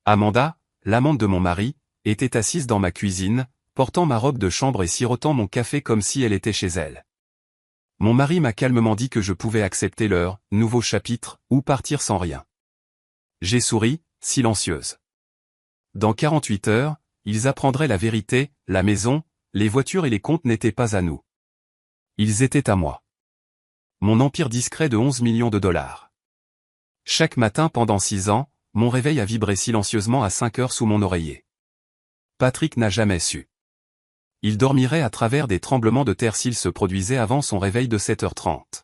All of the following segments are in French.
Amanda, l'amante de mon mari, était assise dans ma cuisine, portant ma robe de chambre et sirotant mon café comme si elle était chez elle. Mon mari m'a calmement dit que je pouvais accepter leur nouveau chapitre ou partir sans rien. J'ai souri, silencieuse. Dans 48 heures, ils apprendraient la vérité, la maison, les voitures et les comptes n'étaient pas à nous. Ils étaient à moi. Mon empire discret de 11 millions de dollars. Chaque matin pendant 6 ans, mon réveil a vibré silencieusement à 5 heures sous mon oreiller. Patrick n'a jamais su. Il dormirait à travers des tremblements de terre s'ils se produisaient avant son réveil de 7h30.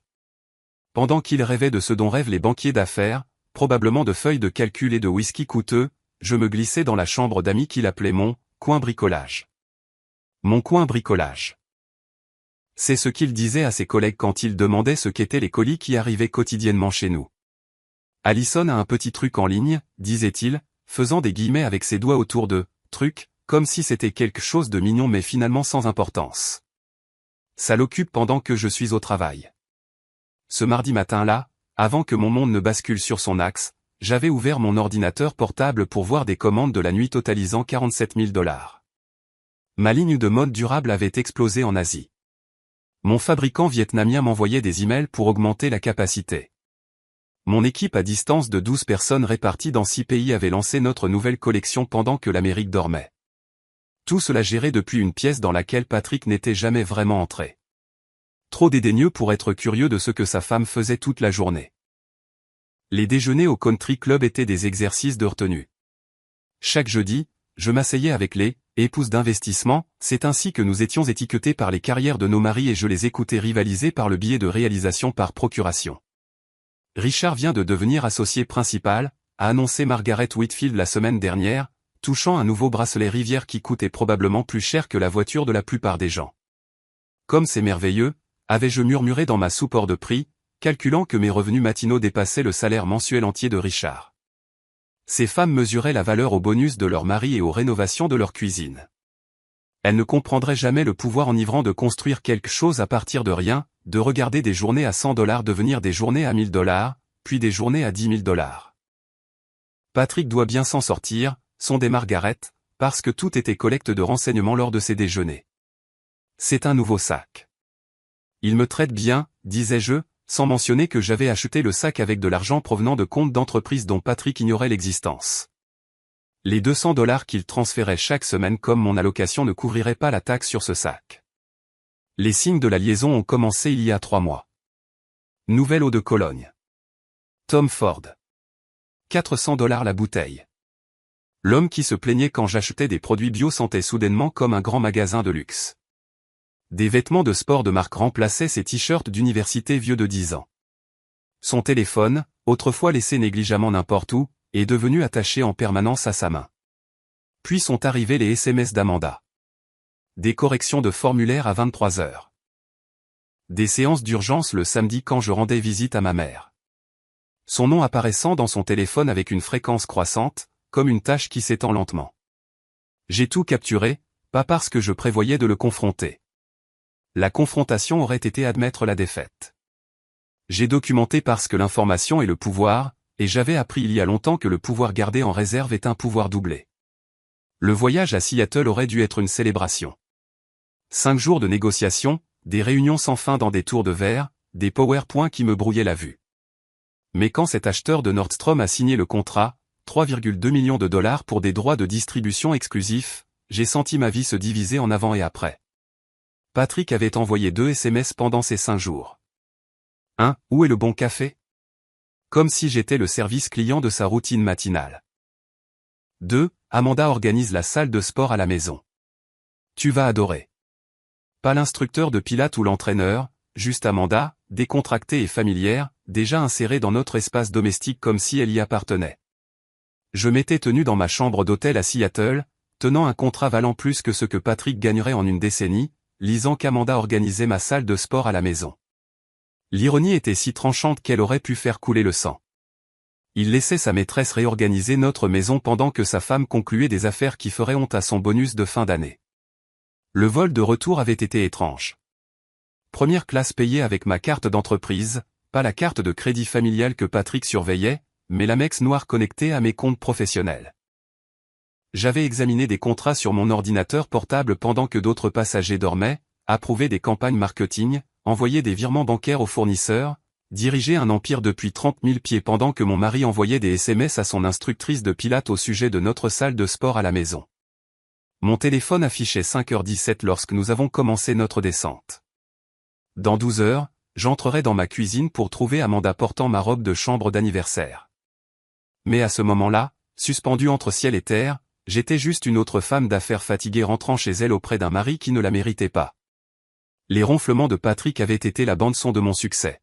Pendant qu'il rêvait de ce dont rêvent les banquiers d'affaires, probablement de feuilles de calcul et de whisky coûteux, je me glissais dans la chambre d'amis qu'il appelait mon coin bricolage. Mon coin bricolage. C'est ce qu'il disait à ses collègues quand il demandait ce qu'étaient les colis qui arrivaient quotidiennement chez nous. Allison a un petit truc en ligne, disait-il, faisant des guillemets avec ses doigts autour de « truc », comme si c'était quelque chose de mignon mais finalement sans importance. Ça l'occupe pendant que je suis au travail. Ce mardi matin-là, avant que mon monde ne bascule sur son axe, j'avais ouvert mon ordinateur portable pour voir des commandes de la nuit totalisant 47 000 $. Ma ligne de mode durable avait explosé en Asie. Mon fabricant vietnamien m'envoyait des emails pour augmenter la capacité. Mon équipe à distance de 12 personnes réparties dans 6 pays avait lancé notre nouvelle collection pendant que l'Amérique dormait. Tout cela géré depuis une pièce dans laquelle Patrick n'était jamais vraiment entré. Trop dédaigneux pour être curieux de ce que sa femme faisait toute la journée. Les déjeuners au country club étaient des exercices de retenue. Chaque jeudi, je m'asseyais avec les épouses d'investissement, c'est ainsi que nous étions étiquetés par les carrières de nos maris et je les écoutais rivaliser par le biais de réalisation par procuration. Richard vient de devenir associé principal, a annoncé Margaret Whitfield la semaine dernière, touchant un nouveau bracelet Rivière qui coûtait probablement plus cher que la voiture de la plupart des gens. Comme c'est merveilleux, avais-je murmuré dans ma soupe hors de prix, calculant que mes revenus matinaux dépassaient le salaire mensuel entier de Richard. Ces femmes mesuraient la valeur au bonus de leur mari et aux rénovations de leur cuisine. Elles ne comprendraient jamais le pouvoir enivrant de construire quelque chose à partir de rien, de regarder des journées à 100 $ devenir des journées à 1000 $, puis des journées à 10 000 $. Patrick doit bien s'en sortir, sondait Margaret, parce que tout était collecte de renseignements lors de ses déjeuners. C'est un nouveau sac. Il me traite bien, disais-je, sans mentionner que j'avais acheté le sac avec de l'argent provenant de comptes d'entreprise dont Patrick ignorait l'existence. Les 200 $ qu'il transférait chaque semaine comme mon allocation ne couvriraient pas la taxe sur ce sac. Les signes de la liaison ont commencé il y a 3 mois. Nouvelle eau de Cologne. Tom Ford. 400 $ la bouteille. L'homme qui se plaignait quand j'achetais des produits bio sentait soudainement comme un grand magasin de luxe. Des vêtements de sport de marque remplaçaient ses t-shirts d'université vieux de 10 ans. Son téléphone, autrefois laissé négligemment n'importe où, est devenu attaché en permanence à sa main. Puis sont arrivés les SMS d'Amanda. Des corrections de formulaire à 23 heures. Des séances d'urgence le samedi quand je rendais visite à ma mère. Son nom apparaissant dans son téléphone avec une fréquence croissante, comme une tache qui s'étend lentement. J'ai tout capturé, pas parce que je prévoyais de le confronter. La confrontation aurait été admettre la défaite. J'ai documenté parce que l'information est le pouvoir, et j'avais appris il y a longtemps que le pouvoir gardé en réserve est un pouvoir doublé. Le voyage à Seattle aurait dû être une célébration. 5 jours de négociations, des réunions sans fin dans des tours de verre, des PowerPoints qui me brouillaient la vue. Mais quand cet acheteur de Nordstrom a signé le contrat, 3,2 millions de $ pour des droits de distribution exclusifs, j'ai senti ma vie se diviser en avant et après. Patrick avait envoyé 2 SMS pendant ces 5 jours. 1. Où est le bon café? Comme si j'étais le service client de sa routine matinale. 2. Amanda organise la salle de sport à la maison. Tu vas adorer. Pas l'instructeur de pilates ou l'entraîneur, juste Amanda, décontractée et familière, déjà insérée dans notre espace domestique comme si elle y appartenait. Je m'étais tenu dans ma chambre d'hôtel à Seattle, tenant un contrat valant plus que ce que Patrick gagnerait en une décennie, lisant qu'Amanda organisait ma salle de sport à la maison. L'ironie était si tranchante qu'elle aurait pu faire couler le sang. Il laissait sa maîtresse réorganiser notre maison pendant que sa femme concluait des affaires qui feraient honte à son bonus de fin d'année. Le vol de retour avait été étrange. Première classe payée avec ma carte d'entreprise, pas la carte de crédit familial que Patrick surveillait, mais l'Amex noire connectée à mes comptes professionnels. J'avais examiné des contrats sur mon ordinateur portable pendant que d'autres passagers dormaient, approuvé des campagnes marketing, envoyé des virements bancaires aux fournisseurs, dirigé un empire depuis 30 000 pieds pendant que mon mari envoyait des SMS à son instructrice de pilates au sujet de notre salle de sport à la maison. Mon téléphone affichait 5h17 lorsque nous avons commencé notre descente. Dans 12 heures, j'entrerai dans ma cuisine pour trouver Amanda portant ma robe de chambre d'anniversaire. Mais à ce moment-là, suspendue entre ciel et terre, j'étais juste une autre femme d'affaires fatiguée rentrant chez elle auprès d'un mari qui ne la méritait pas. Les ronflements de Patrick avaient été la bande-son de mon succès.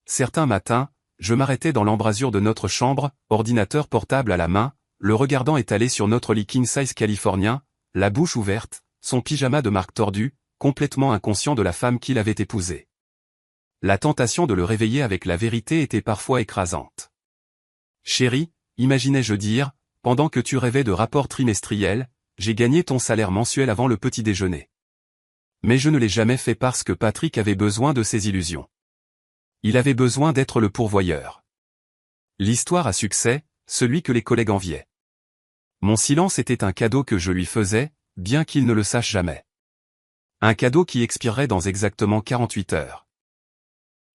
Certains matins, je m'arrêtais dans l'embrasure de notre chambre, ordinateur portable à la main, le regardant étalé sur notre lit king size californien, la bouche ouverte, son pyjama de marque tordue, complètement inconscient de la femme qu'il avait épousée. La tentation de le réveiller avec la vérité était parfois écrasante. Chérie, imaginais-je dire, pendant que tu rêvais de rapports trimestriels, j'ai gagné ton salaire mensuel avant le petit déjeuner. Mais je ne l'ai jamais fait parce que Patrick avait besoin de ses illusions. Il avait besoin d'être le pourvoyeur. L'histoire à succès, celui que les collègues enviaient. Mon silence était un cadeau que je lui faisais, bien qu'il ne le sache jamais. Un cadeau qui expirerait dans exactement 48 heures.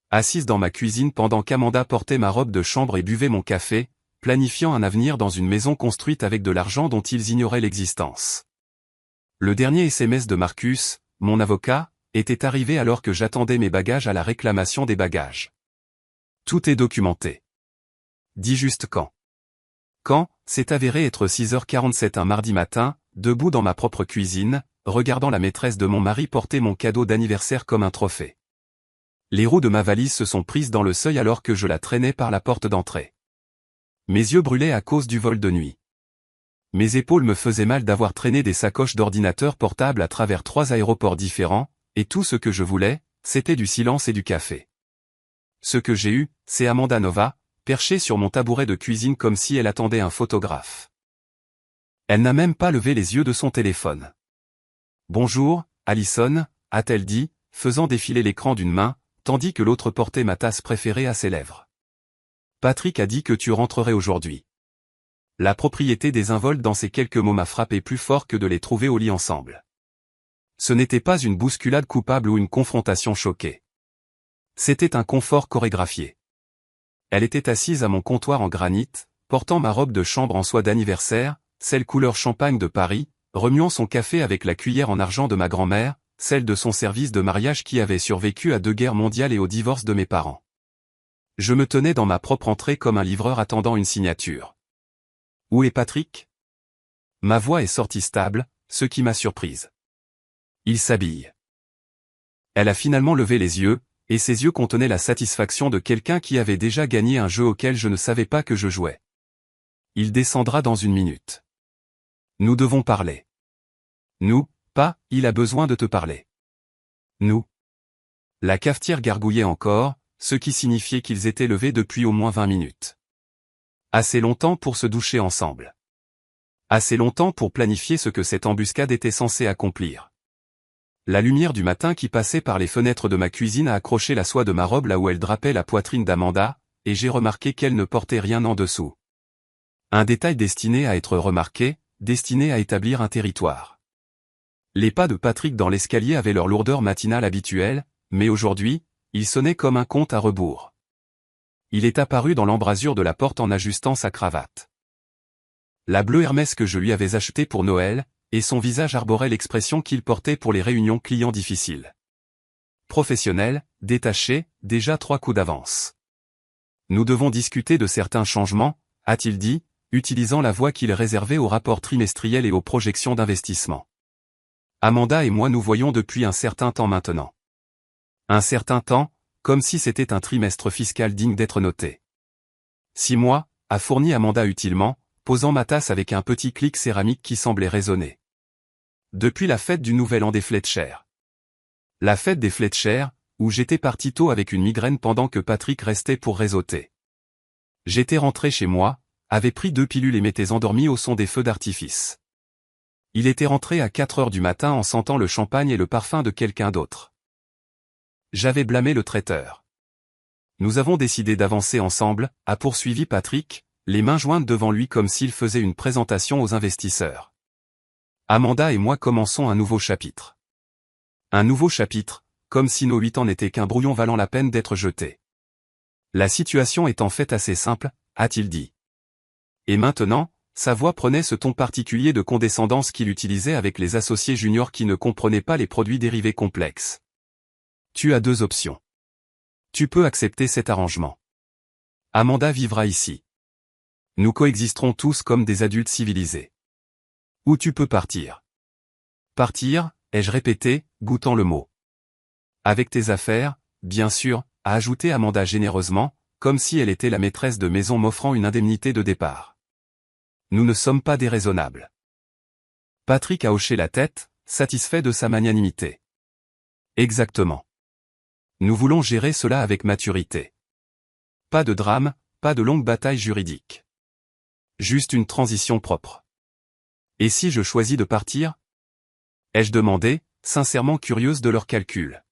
Assise dans ma cuisine pendant qu'Amanda portait ma robe de chambre et buvait mon café, planifiant un avenir dans une maison construite avec de l'argent dont ils ignoraient l'existence. Le dernier SMS de Marcus, mon avocat, était arrivé alors que j'attendais mes bagages à la réclamation des bagages. Tout est documenté. Dis juste quand. Quand, s'est avéré être 6h47 un mardi matin, debout dans ma propre cuisine, regardant la maîtresse de mon mari porter mon cadeau d'anniversaire comme un trophée. Les roues de ma valise se sont prises dans le seuil alors que je la traînais par la porte d'entrée. Mes yeux brûlaient à cause du vol de nuit. Mes épaules me faisaient mal d'avoir traîné des sacoches d'ordinateur portable à travers 3 aéroports différents, et tout ce que je voulais, c'était du silence et du café. Ce que j'ai eu, c'est Amanda Nova, perchée sur mon tabouret de cuisine comme si elle attendait un photographe. Elle n'a même pas levé les yeux de son téléphone. « Bonjour, Allison », a-t-elle dit, faisant défiler l'écran d'une main, tandis que l'autre portait ma tasse préférée à ses lèvres. « Patrick a dit que tu rentrerais aujourd'hui. » La propriété désinvolte dans ces quelques mots m'a frappé plus fort que de les trouver au lit ensemble. Ce n'était pas une bousculade coupable ou une confrontation choquée. C'était un confort chorégraphié. Elle était assise à mon comptoir en granit, portant ma robe de chambre en soie d'anniversaire, celle couleur champagne de Paris, remuant son café avec la cuillère en argent de ma grand-mère, celle de son service de mariage qui avait survécu à 2 guerres mondiales et au divorce de mes parents. Je me tenais dans ma propre entrée comme un livreur attendant une signature. « Où est Patrick ?» Ma voix est sortie stable, ce qui m'a surprise. Il s'habille. Elle a finalement levé les yeux, et ses yeux contenaient la satisfaction de quelqu'un qui avait déjà gagné un jeu auquel je ne savais pas que je jouais. Il descendra dans 1 minute. Nous devons parler. Nous, pas, il a besoin de te parler. Nous. La cafetière gargouillait encore, ce qui signifiait qu'ils étaient levés depuis au moins 20 minutes. Assez longtemps pour se doucher ensemble. Assez longtemps pour planifier ce que cette embuscade était censée accomplir. La lumière du matin qui passait par les fenêtres de ma cuisine a accroché la soie de ma robe là où elle drapait la poitrine d'Amanda, et j'ai remarqué qu'elle ne portait rien en dessous. Un détail destiné à être remarqué, destiné à établir un territoire. Les pas de Patrick dans l'escalier avaient leur lourdeur matinale habituelle, mais aujourd'hui, il sonnait comme un compte à rebours. Il est apparu dans l'embrasure de la porte en ajustant sa cravate. La bleue Hermès que je lui avais achetée pour Noël, et son visage arborait l'expression qu'il portait pour les réunions clients difficiles. Professionnel, détaché, déjà 3 coups d'avance. Nous devons discuter de certains changements, a-t-il dit, utilisant la voix qu'il réservait aux rapports trimestriels et aux projections d'investissement. Amanda et moi nous voyons depuis un certain temps maintenant. Un certain temps, comme si c'était un trimestre fiscal digne d'être noté. 6 mois, a fourni Amanda utilement, posant ma tasse avec un petit clic céramique qui semblait résonner. Depuis la fête du Nouvel An des Fletcher. La fête des Fletcher, où j'étais parti tôt avec une migraine pendant que Patrick restait pour réseauter. J'étais rentré chez moi, avait pris 2 pilules et m'étais endormi au son des feux d'artifice. Il était rentré à 4 heures du matin en sentant le champagne et le parfum de quelqu'un d'autre. J'avais blâmé le traiteur. Nous avons décidé d'avancer ensemble, a poursuivi Patrick, les mains jointes devant lui comme s'il faisait une présentation aux investisseurs. Amanda et moi commençons un nouveau chapitre. Un nouveau chapitre, comme si nos 8 ans n'étaient qu'un brouillon valant la peine d'être jeté. La situation est en fait assez simple, a-t-il dit. Et maintenant, sa voix prenait ce ton particulier de condescendance qu'il utilisait avec les associés juniors qui ne comprenaient pas les produits dérivés complexes. Tu as 2 options. Tu peux accepter cet arrangement. Amanda vivra ici. Nous coexisterons tous comme des adultes civilisés. Ou tu peux partir. Partir, ai-je répété, goûtant le mot. Avec tes affaires, bien sûr, a ajouté Amanda généreusement, comme si elle était la maîtresse de maison m'offrant une indemnité de départ. Nous ne sommes pas déraisonnables. Patrick a hoché la tête, satisfait de sa magnanimité. Exactement. Nous voulons gérer cela avec maturité. Pas de drame, pas de longue bataille juridique. Juste une transition propre. Et si je choisis de partir? Ai-je demandé, sincèrement curieuse de leurs calculs.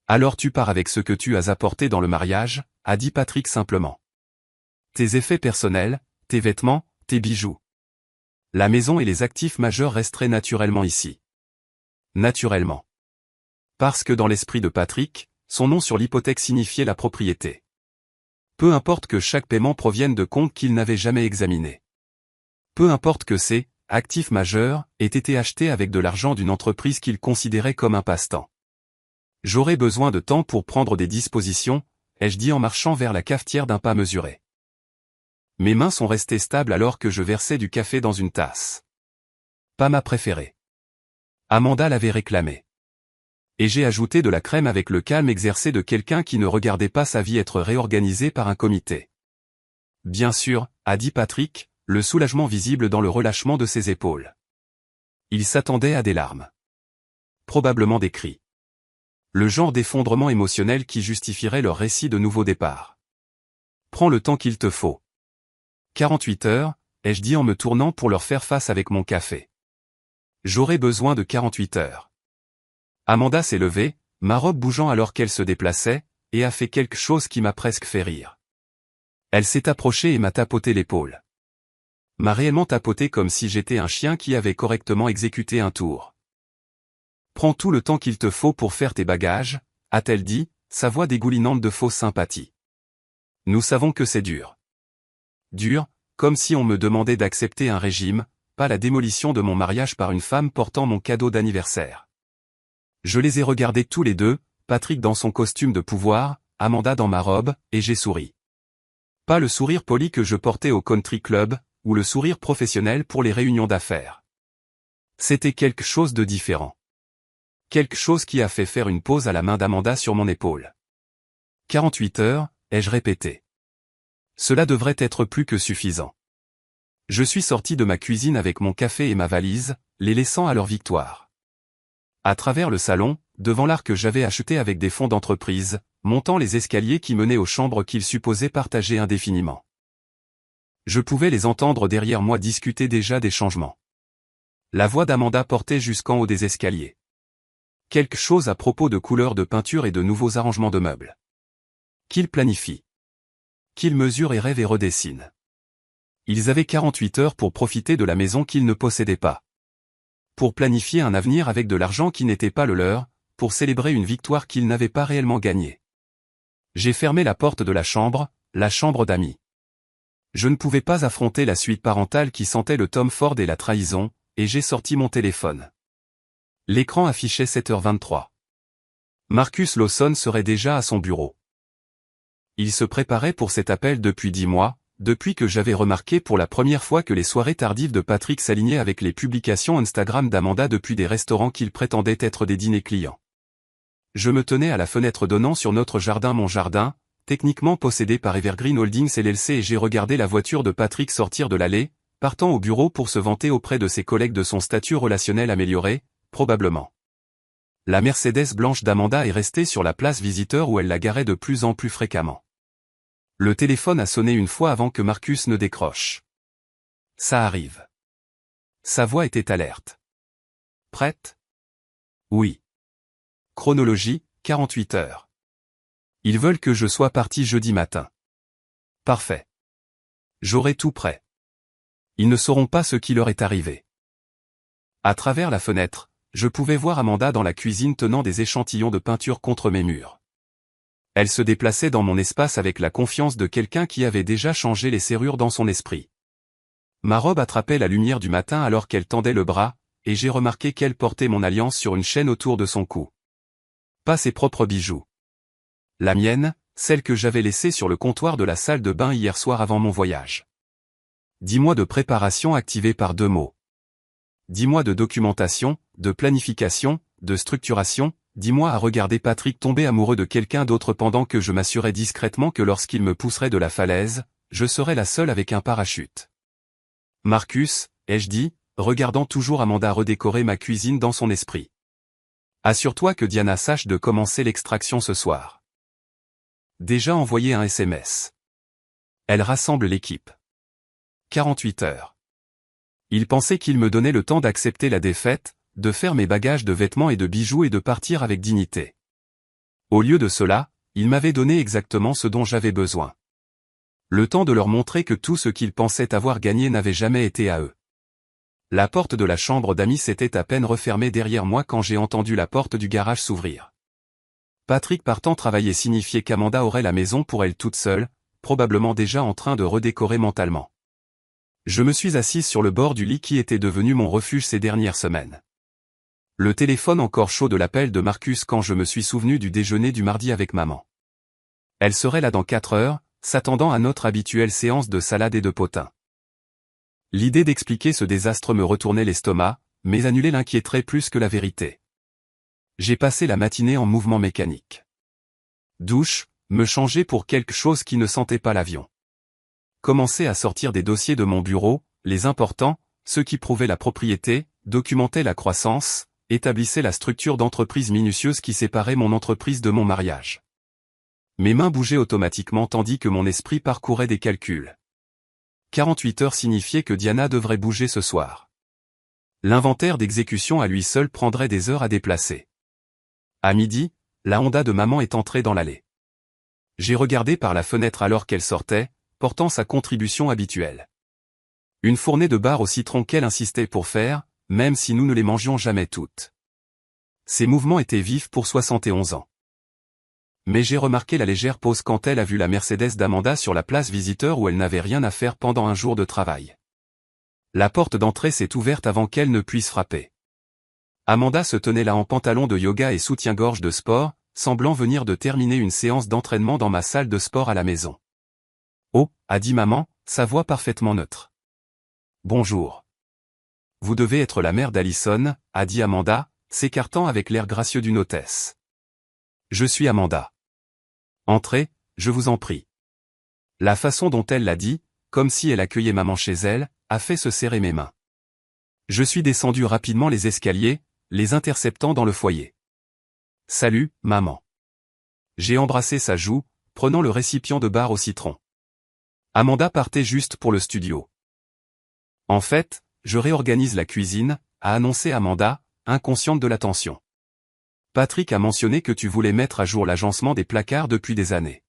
Alors tu pars avec ce que tu as apporté dans le mariage, a dit Patrick simplement. Tes effets personnels, tes vêtements, tes bijoux. La maison et les actifs majeurs resteraient naturellement ici. Naturellement. Parce que dans l'esprit de Patrick, son nom sur l'hypothèque signifiait la propriété. Peu importe que chaque paiement provienne de comptes qu'il n'avait jamais examinés. Peu importe que ces actifs majeurs aient été achetés avec de l'argent d'une entreprise qu'il considérait comme un passe-temps. J'aurai besoin de temps pour prendre des dispositions, ai-je dit en marchant vers la cafetière d'un pas mesuré. Mes mains sont restées stables alors que je versais du café dans une tasse. Pas ma préférée. Amanda l'avait réclamée. Et j'ai ajouté de la crème avec le calme exercé de quelqu'un qui ne regardait pas sa vie être réorganisée par un comité. Bien sûr, a dit Patrick, le soulagement visible dans le relâchement de ses épaules. Il s'attendait à des larmes. Probablement des cris. Le genre d'effondrement émotionnel qui justifierait leur récit de nouveau départ. Prends le temps qu'il te faut. 48 heures, ai-je dit en me tournant pour leur faire face avec mon café. J'aurai besoin de 48 heures. Amanda s'est levée, ma robe bougeant alors qu'elle se déplaçait, et a fait quelque chose qui m'a presque fait rire. Elle s'est approchée et m'a tapoté l'épaule. M'a réellement tapoté comme si j'étais un chien qui avait correctement exécuté un tour. Prends tout le temps qu'il te faut pour faire tes bagages, a-t-elle dit, sa voix dégoulinante de fausse sympathie. Nous savons que c'est dur. Dur, comme si on me demandait d'accepter un régime, pas la démolition de mon mariage par une femme portant mon cadeau d'anniversaire. Je les ai regardés tous les deux, Patrick dans son costume de pouvoir, Amanda dans ma robe, et j'ai souri. Pas le sourire poli que je portais au country club, ou le sourire professionnel pour les réunions d'affaires. C'était quelque chose de différent. Quelque chose qui a fait faire une pause à la main d'Amanda sur mon épaule. 48 heures, ai-je répété. Cela devrait être plus que suffisant. Je suis sorti de ma cuisine avec mon café et ma valise, les laissant à leur victoire. À travers le salon, devant l'art que j'avais acheté avec des fonds d'entreprise, montant les escaliers qui menaient aux chambres qu'ils supposaient partager indéfiniment. Je pouvais les entendre derrière moi discuter déjà des changements. La voix d'Amanda portait jusqu'en haut des escaliers. Quelque chose à propos de couleurs de peinture et de nouveaux arrangements de meubles. Qu'ils planifient. Qu'ils mesurent et rêvent et redessinent. Ils avaient 48 heures pour profiter de la maison qu'ils ne possédaient pas. Pour planifier un avenir avec de l'argent qui n'était pas le leur, pour célébrer une victoire qu'ils n'avaient pas réellement gagnée. J'ai fermé la porte de la chambre d'amis. Je ne pouvais pas affronter la suite parentale qui sentait le Tom Ford et la trahison, et j'ai sorti mon téléphone. L'écran affichait 7h23. Marcus Lawson serait déjà à son bureau. Il se préparait pour cet appel depuis 10 mois, depuis que j'avais remarqué pour la première fois que les soirées tardives de Patrick s'alignaient avec les publications Instagram d'Amanda depuis des restaurants qu'il prétendait être des dîners clients. Je me tenais à la fenêtre donnant sur notre jardin mon jardin, techniquement possédé par Evergreen Holdings LLC et j'ai regardé la voiture de Patrick sortir de l'allée, partant au bureau pour se vanter auprès de ses collègues de son statut relationnel amélioré, probablement. La Mercedes blanche d'Amanda est restée sur la place visiteur où elle la garait de plus en plus fréquemment. Le téléphone a sonné une fois avant que Marcus ne décroche. Ça arrive. Sa voix était alerte. Prête? Oui. Chronologie, 48 heures. Ils veulent que je sois parti jeudi matin. Parfait. J'aurai tout prêt. Ils ne sauront pas ce qui leur est arrivé. À travers la fenêtre, je pouvais voir Amanda dans la cuisine tenant des échantillons de peinture contre mes murs. Elle se déplaçait dans mon espace avec la confiance de quelqu'un qui avait déjà changé les serrures dans son esprit. Ma robe attrapait la lumière du matin alors qu'elle tendait le bras, et j'ai remarqué qu'elle portait mon alliance sur une chaîne autour de son cou. Pas ses propres bijoux. La mienne, celle que j'avais laissée sur le comptoir de la salle de bain hier soir avant mon voyage. 10 mois de préparation activés par 2 mots. 10 mois de documentation, de planification, de structuration, 10 mois à regarder Patrick tomber amoureux de quelqu'un d'autre pendant que je m'assurais discrètement que lorsqu'il me pousserait de la falaise, je serais la seule avec un parachute. Marcus, ai-je dit, regardant toujours Amanda redécorer ma cuisine dans son esprit. Assure-toi que Diana sache de commencer l'extraction ce soir. Déjà envoyé un SMS. Elle rassemble l'équipe. 48 heures. Il pensait qu'il me donnait le temps d'accepter la défaite, de faire mes bagages de vêtements et de bijoux et de partir avec dignité. Au lieu de cela, il m'avait donné exactement ce dont j'avais besoin. Le temps de leur montrer que tout ce qu'ils pensaient avoir gagné n'avait jamais été à eux. La porte de la chambre d'amis s'était à peine refermée derrière moi quand j'ai entendu la porte du garage s'ouvrir. Patrick partant travailler signifiait qu'Amanda aurait la maison pour elle toute seule, probablement déjà en train de redécorer mentalement. Je me suis assise sur le bord du lit qui était devenu mon refuge ces dernières semaines. Le téléphone encore chaud de l'appel de Marcus quand je me suis souvenu du déjeuner du mardi avec maman. Elle serait là dans 4 heures, s'attendant à notre habituelle séance de salade et de potin. L'idée d'expliquer ce désastre me retournait l'estomac, mais annuler l'inquiéterait plus que la vérité. J'ai passé la matinée en mouvement mécanique. Douche, me changer pour quelque chose qui ne sentait pas l'avion. Commencer à sortir des dossiers de mon bureau, les importants, ceux qui prouvaient la propriété, documentaient la croissance, établissaient la structure d'entreprise minutieuse qui séparait mon entreprise de mon mariage. Mes mains bougeaient automatiquement tandis que mon esprit parcourait des calculs. 48 heures signifiait que Diana devrait bouger ce soir. L'inventaire d'exécution à lui seul prendrait des heures à déplacer. À midi, la Honda de maman est entrée dans l'allée. J'ai regardé par la fenêtre alors qu'elle sortait, portant sa contribution habituelle. Une fournée de barres au citron qu'elle insistait pour faire, même si nous ne les mangions jamais toutes. Ses mouvements étaient vifs pour 71 ans. Mais j'ai remarqué la légère pause quand elle a vu la Mercedes d'Amanda sur la place visiteur où elle n'avait rien à faire pendant un jour de travail. La porte d'entrée s'est ouverte avant qu'elle ne puisse frapper. Amanda se tenait là en pantalon de yoga et soutien-gorge de sport, semblant venir de terminer une séance d'entraînement dans ma salle de sport à la maison. « Oh » a dit maman, sa voix parfaitement neutre. « Bonjour. »« Vous devez être la mère d'Alison » a dit Amanda, s'écartant avec l'air gracieux d'une hôtesse. « Je suis Amanda. »« Entrez, je vous en prie. » La façon dont elle l'a dit, comme si elle accueillait maman chez elle, a fait se serrer mes mains. Je suis descendu rapidement les escaliers, les interceptant dans le foyer. « Salut, maman. » J'ai embrassé sa joue, prenant le récipient de bar au citron. Amanda partait juste pour le studio. « En fait, je réorganise la cuisine » a annoncé Amanda, inconsciente de la tension. « Patrick a mentionné que tu voulais mettre à jour l'agencement des placards depuis des années. »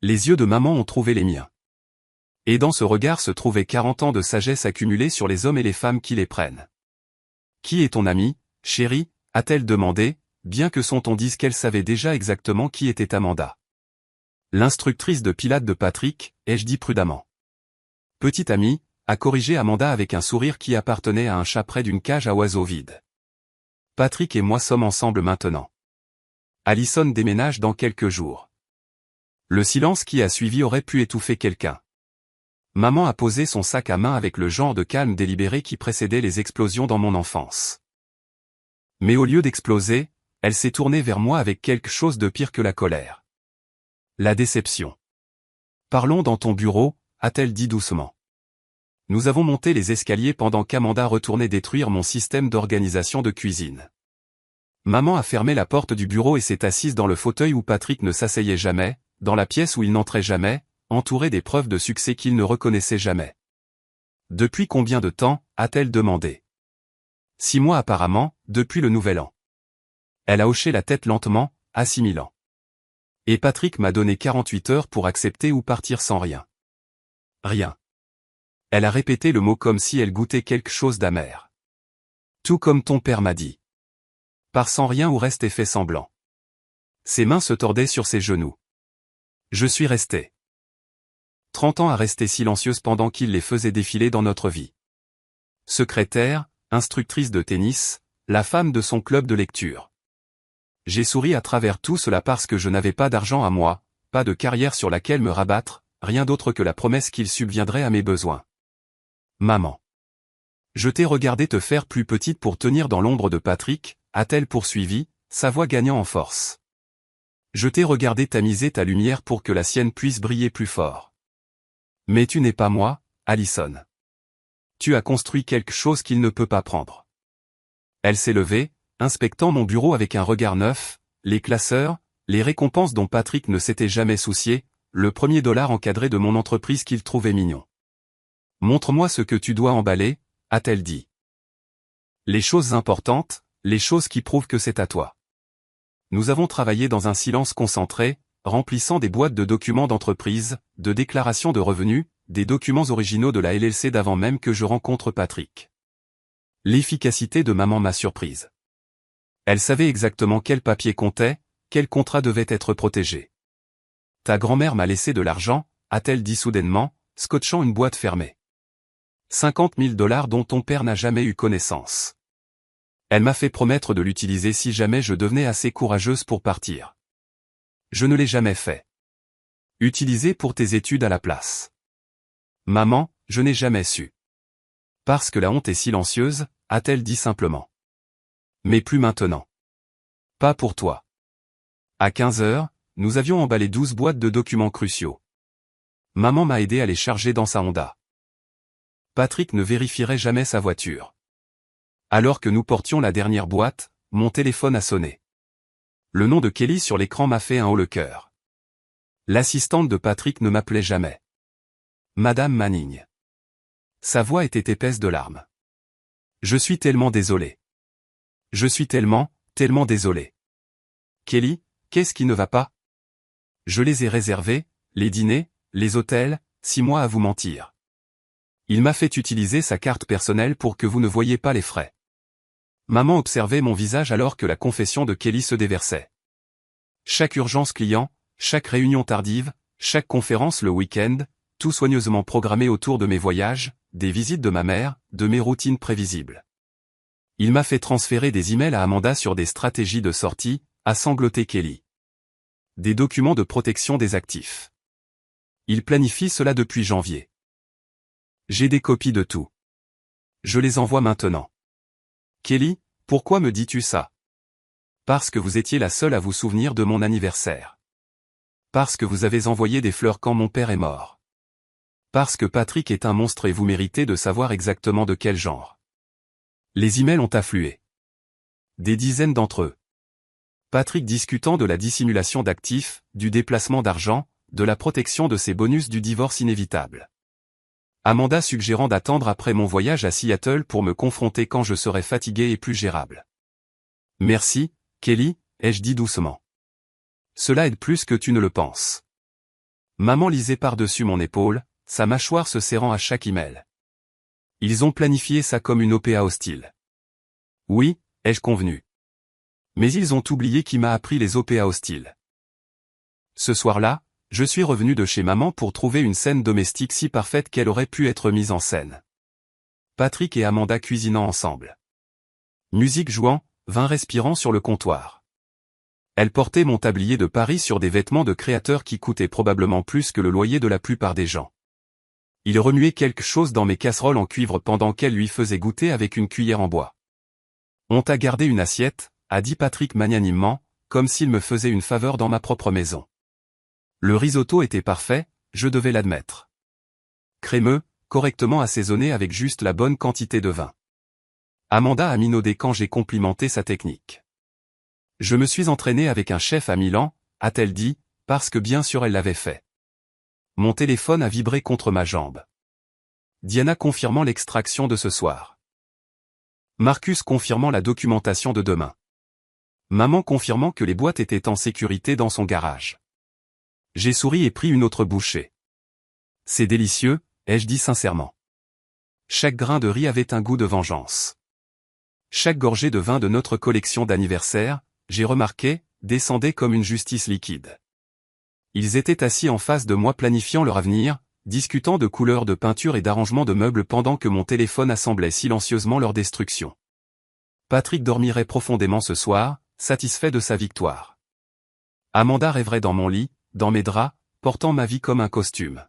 Les yeux de maman ont trouvé les miens. Et dans ce regard se trouvaient 40 ans de sagesse accumulée sur les hommes et les femmes qui les prennent. « Qui est ton ami, chérie ?» a-t-elle demandé, bien que son ton dise qu'elle savait déjà exactement qui était Amanda. « L'instructrice de pilates de Patrick » ai-je dit prudemment. « Petite amie » a corrigé Amanda avec un sourire qui appartenait à un chat près d'une cage à oiseaux vide. « Patrick et moi sommes ensemble maintenant. Alison déménage dans quelques jours. » Le silence qui a suivi aurait pu étouffer quelqu'un. Maman a posé son sac à main avec le genre de calme délibéré qui précédait les explosions dans mon enfance. Mais au lieu d'exploser, elle s'est tournée vers moi avec quelque chose de pire que la colère. La déception. « Parlons dans ton bureau » a-t-elle dit doucement. Nous avons monté les escaliers pendant qu'Amanda retournait détruire mon système d'organisation de cuisine. Maman a fermé la porte du bureau et s'est assise dans le fauteuil où Patrick ne s'asseyait jamais, dans la pièce où il n'entrait jamais, entouré des preuves de succès qu'il ne reconnaissait jamais. « Depuis combien de temps » a-t-elle demandé. « 6 mois apparemment, depuis le nouvel an. » Elle a hoché la tête lentement, assimilant. Et Patrick m'a donné 48 heures pour accepter ou partir sans rien. Rien. Elle a répété le mot comme si elle goûtait quelque chose d'amer. Tout comme ton père m'a dit. Part sans rien ou reste et fait semblant. Ses mains se tordaient sur ses genoux. Je suis restée. 30 ans à rester silencieuse pendant qu'il les faisait défiler dans notre vie. Secrétaire, instructrice de tennis, la femme de son club de lecture. J'ai souri à travers tout cela parce que je n'avais pas d'argent à moi, pas de carrière sur laquelle me rabattre, rien d'autre que la promesse qu'il subviendrait à mes besoins. Maman. Je t'ai regardé te faire plus petite pour tenir dans l'ombre de Patrick, a-t-elle poursuivi, sa voix gagnant en force. Je t'ai regardé tamiser ta lumière pour que la sienne puisse briller plus fort. Mais tu n'es pas moi, Allison. Tu as construit quelque chose qu'il ne peut pas prendre. Elle s'est levée, inspectant mon bureau avec un regard neuf, les classeurs, les récompenses dont Patrick ne s'était jamais soucié, le premier dollar encadré de mon entreprise qu'il trouvait mignon. Montre-moi ce que tu dois emballer, a-t-elle dit. Les choses importantes, les choses qui prouvent que c'est à toi. Nous avons travaillé dans un silence concentré, remplissant des boîtes de documents d'entreprise, de déclarations de revenus, des documents originaux de la LLC d'avant même que je rencontre Patrick. L'efficacité de maman m'a surprise. Elle savait exactement quel papier comptait, quel contrat devait être protégé. Ta grand-mère m'a laissé de l'argent, a-t-elle dit soudainement, scotchant une boîte fermée. 50 000 $ dont ton père n'a jamais eu connaissance. Elle m'a fait promettre de l'utiliser si jamais je devenais assez courageuse pour partir. Je ne l'ai jamais fait. Utiliser pour tes études à la place. Maman, je n'ai jamais su. Parce que la honte est silencieuse, a-t-elle dit simplement. Mais plus maintenant. Pas pour toi. À 15 heures, nous avions emballé 12 boîtes de documents cruciaux. Maman m'a aidé à les charger dans sa Honda. Patrick ne vérifierait jamais sa voiture. Alors que nous portions la dernière boîte, mon téléphone a sonné. Le nom de Kelly sur l'écran m'a fait un haut le cœur. L'assistante de Patrick ne m'appelait jamais. Madame Manning. Sa voix était épaisse de larmes. Je suis tellement désolé. Je suis tellement désolé. Kelly, qu'est-ce qui ne va pas? Je les ai réservés, les dîners, les hôtels, 6 mois à vous mentir. Il m'a fait utiliser sa carte personnelle pour que vous ne voyiez pas les frais. Maman observait mon visage alors que la confession de Kelly se déversait. Chaque urgence client, chaque réunion tardive, chaque conférence le week-end, tout soigneusement programmé autour de mes voyages, des visites de ma mère, de mes routines prévisibles. Il m'a fait transférer des emails à Amanda sur des stratégies de sortie, a sangloté Kelly. Des documents de protection des actifs. Il planifie cela depuis janvier. J'ai des copies de tout. Je les envoie maintenant. Kelly, pourquoi me dis-tu ça? Parce que vous étiez la seule à vous souvenir de mon anniversaire. Parce que vous avez envoyé des fleurs quand mon père est mort. Parce que Patrick est un monstre et vous méritez de savoir exactement de quel genre. Les emails ont afflué. Des dizaines d'entre eux. Patrick discutant de la dissimulation d'actifs, du déplacement d'argent, de la protection de ses bonus du divorce inévitable. Amanda suggérant d'attendre après mon voyage à Seattle pour me confronter quand je serai fatigué et plus gérable. Merci, Kelly, ai-je dit doucement. Cela aide plus que tu ne le penses. Maman lisait par-dessus mon épaule, sa mâchoire se serrant à chaque email. Ils ont planifié ça comme une OPA hostile. Oui, ai-je convenu. Mais ils ont oublié qui m'a appris les OPA hostiles. Ce soir-là, je suis revenu de chez maman pour trouver une scène domestique si parfaite qu'elle aurait pu être mise en scène. Patrick et Amanda cuisinant ensemble. Musique jouant, vin respirant sur le comptoir. Elle portait mon tablier de Paris sur des vêtements de créateur qui coûtaient probablement plus que le loyer de la plupart des gens. Il remuait quelque chose dans mes casseroles en cuivre pendant qu'elle lui faisait goûter avec une cuillère en bois. On t'a gardé une assiette, a dit Patrick magnanimement, comme s'il me faisait une faveur dans ma propre maison. Le risotto était parfait, je devais l'admettre. Crémeux, correctement assaisonné avec juste la bonne quantité de vin. Amanda a minaudé quand j'ai complimenté sa technique. Je me suis entraîné avec un chef à Milan, a-t-elle dit, parce que bien sûr elle l'avait fait. Mon téléphone a vibré contre ma jambe. Diana confirmant l'extraction de ce soir. Marcus confirmant la documentation de demain. Maman confirmant que les boîtes étaient en sécurité dans son garage. J'ai souri et pris une autre bouchée. C'est délicieux, ai-je dit sincèrement. Chaque grain de riz avait un goût de vengeance. Chaque gorgée de vin de notre collection d'anniversaire, j'ai remarqué, descendait comme une justice liquide. Ils étaient assis en face de moi planifiant leur avenir, discutant de couleurs de peinture et d'arrangement de meubles pendant que mon téléphone assemblait silencieusement leur destruction. Patrick dormirait profondément ce soir, satisfait de sa victoire. Amanda rêverait dans mon lit, dans mes draps, portant ma vie comme un costume.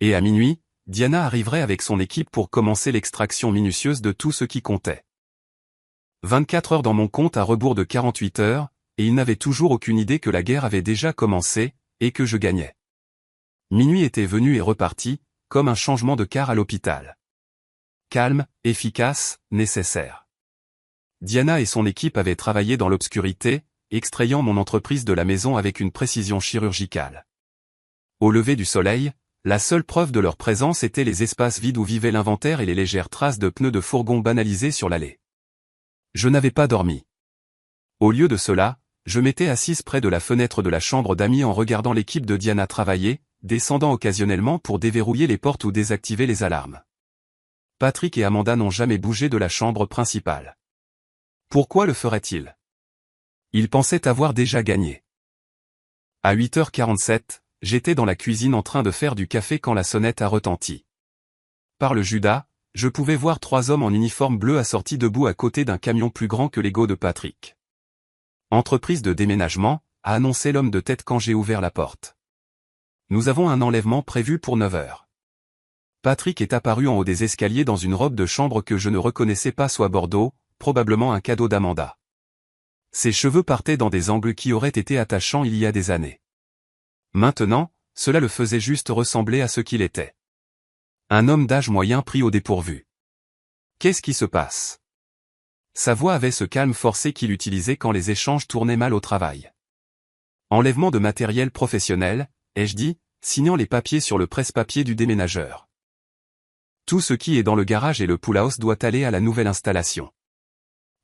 Et à minuit, Diana arriverait avec son équipe pour commencer l'extraction minutieuse de tout ce qui comptait. 24 heures dans mon compte à rebours de 48 heures, et ils n'avaient toujours aucune idée que la guerre avait déjà commencé, et que je gagnais. Minuit était venu et reparti, comme un changement de quart à l'hôpital. Calme, efficace, nécessaire. Diana et son équipe avaient travaillé dans l'obscurité, extrayant mon entreprise de la maison avec une précision chirurgicale. Au lever du soleil, la seule preuve de leur présence était les espaces vides où vivait l'inventaire et les légères traces de pneus de fourgon banalisés sur l'allée. Je n'avais pas dormi. Au lieu de cela, je m'étais assise près de la fenêtre de la chambre d'amis en regardant l'équipe de Diana travailler, descendant occasionnellement pour déverrouiller les portes ou désactiver les alarmes. Patrick et Amanda n'ont jamais bougé de la chambre principale. Pourquoi le feraient-ils? Ils pensaient avoir déjà gagné. À 8h47, j'étais dans la cuisine en train de faire du café quand la sonnette a retenti. Par le Judas, je pouvais voir 3 hommes en uniforme bleu assortis debout à côté d'un camion plus grand que l'ego de Patrick. Entreprise de déménagement, a annoncé l'homme de tête quand j'ai ouvert la porte. Nous avons un enlèvement prévu pour 9h. Patrick est apparu en haut des escaliers dans une robe de chambre que je ne reconnaissais pas soit bordeaux, probablement un cadeau d'Amanda. Ses cheveux partaient dans des angles qui auraient été attachants il y a des années. Maintenant, cela le faisait juste ressembler à ce qu'il était. Un homme d'âge moyen pris au dépourvu. Qu'est-ce qui se passe? Sa voix avait ce calme forcé qu'il utilisait quand les échanges tournaient mal au travail. Enlèvement de matériel professionnel, ai-je dit, signant les papiers sur le presse-papier du déménageur. Tout ce qui est dans le garage et le pool-house doit aller à la nouvelle installation.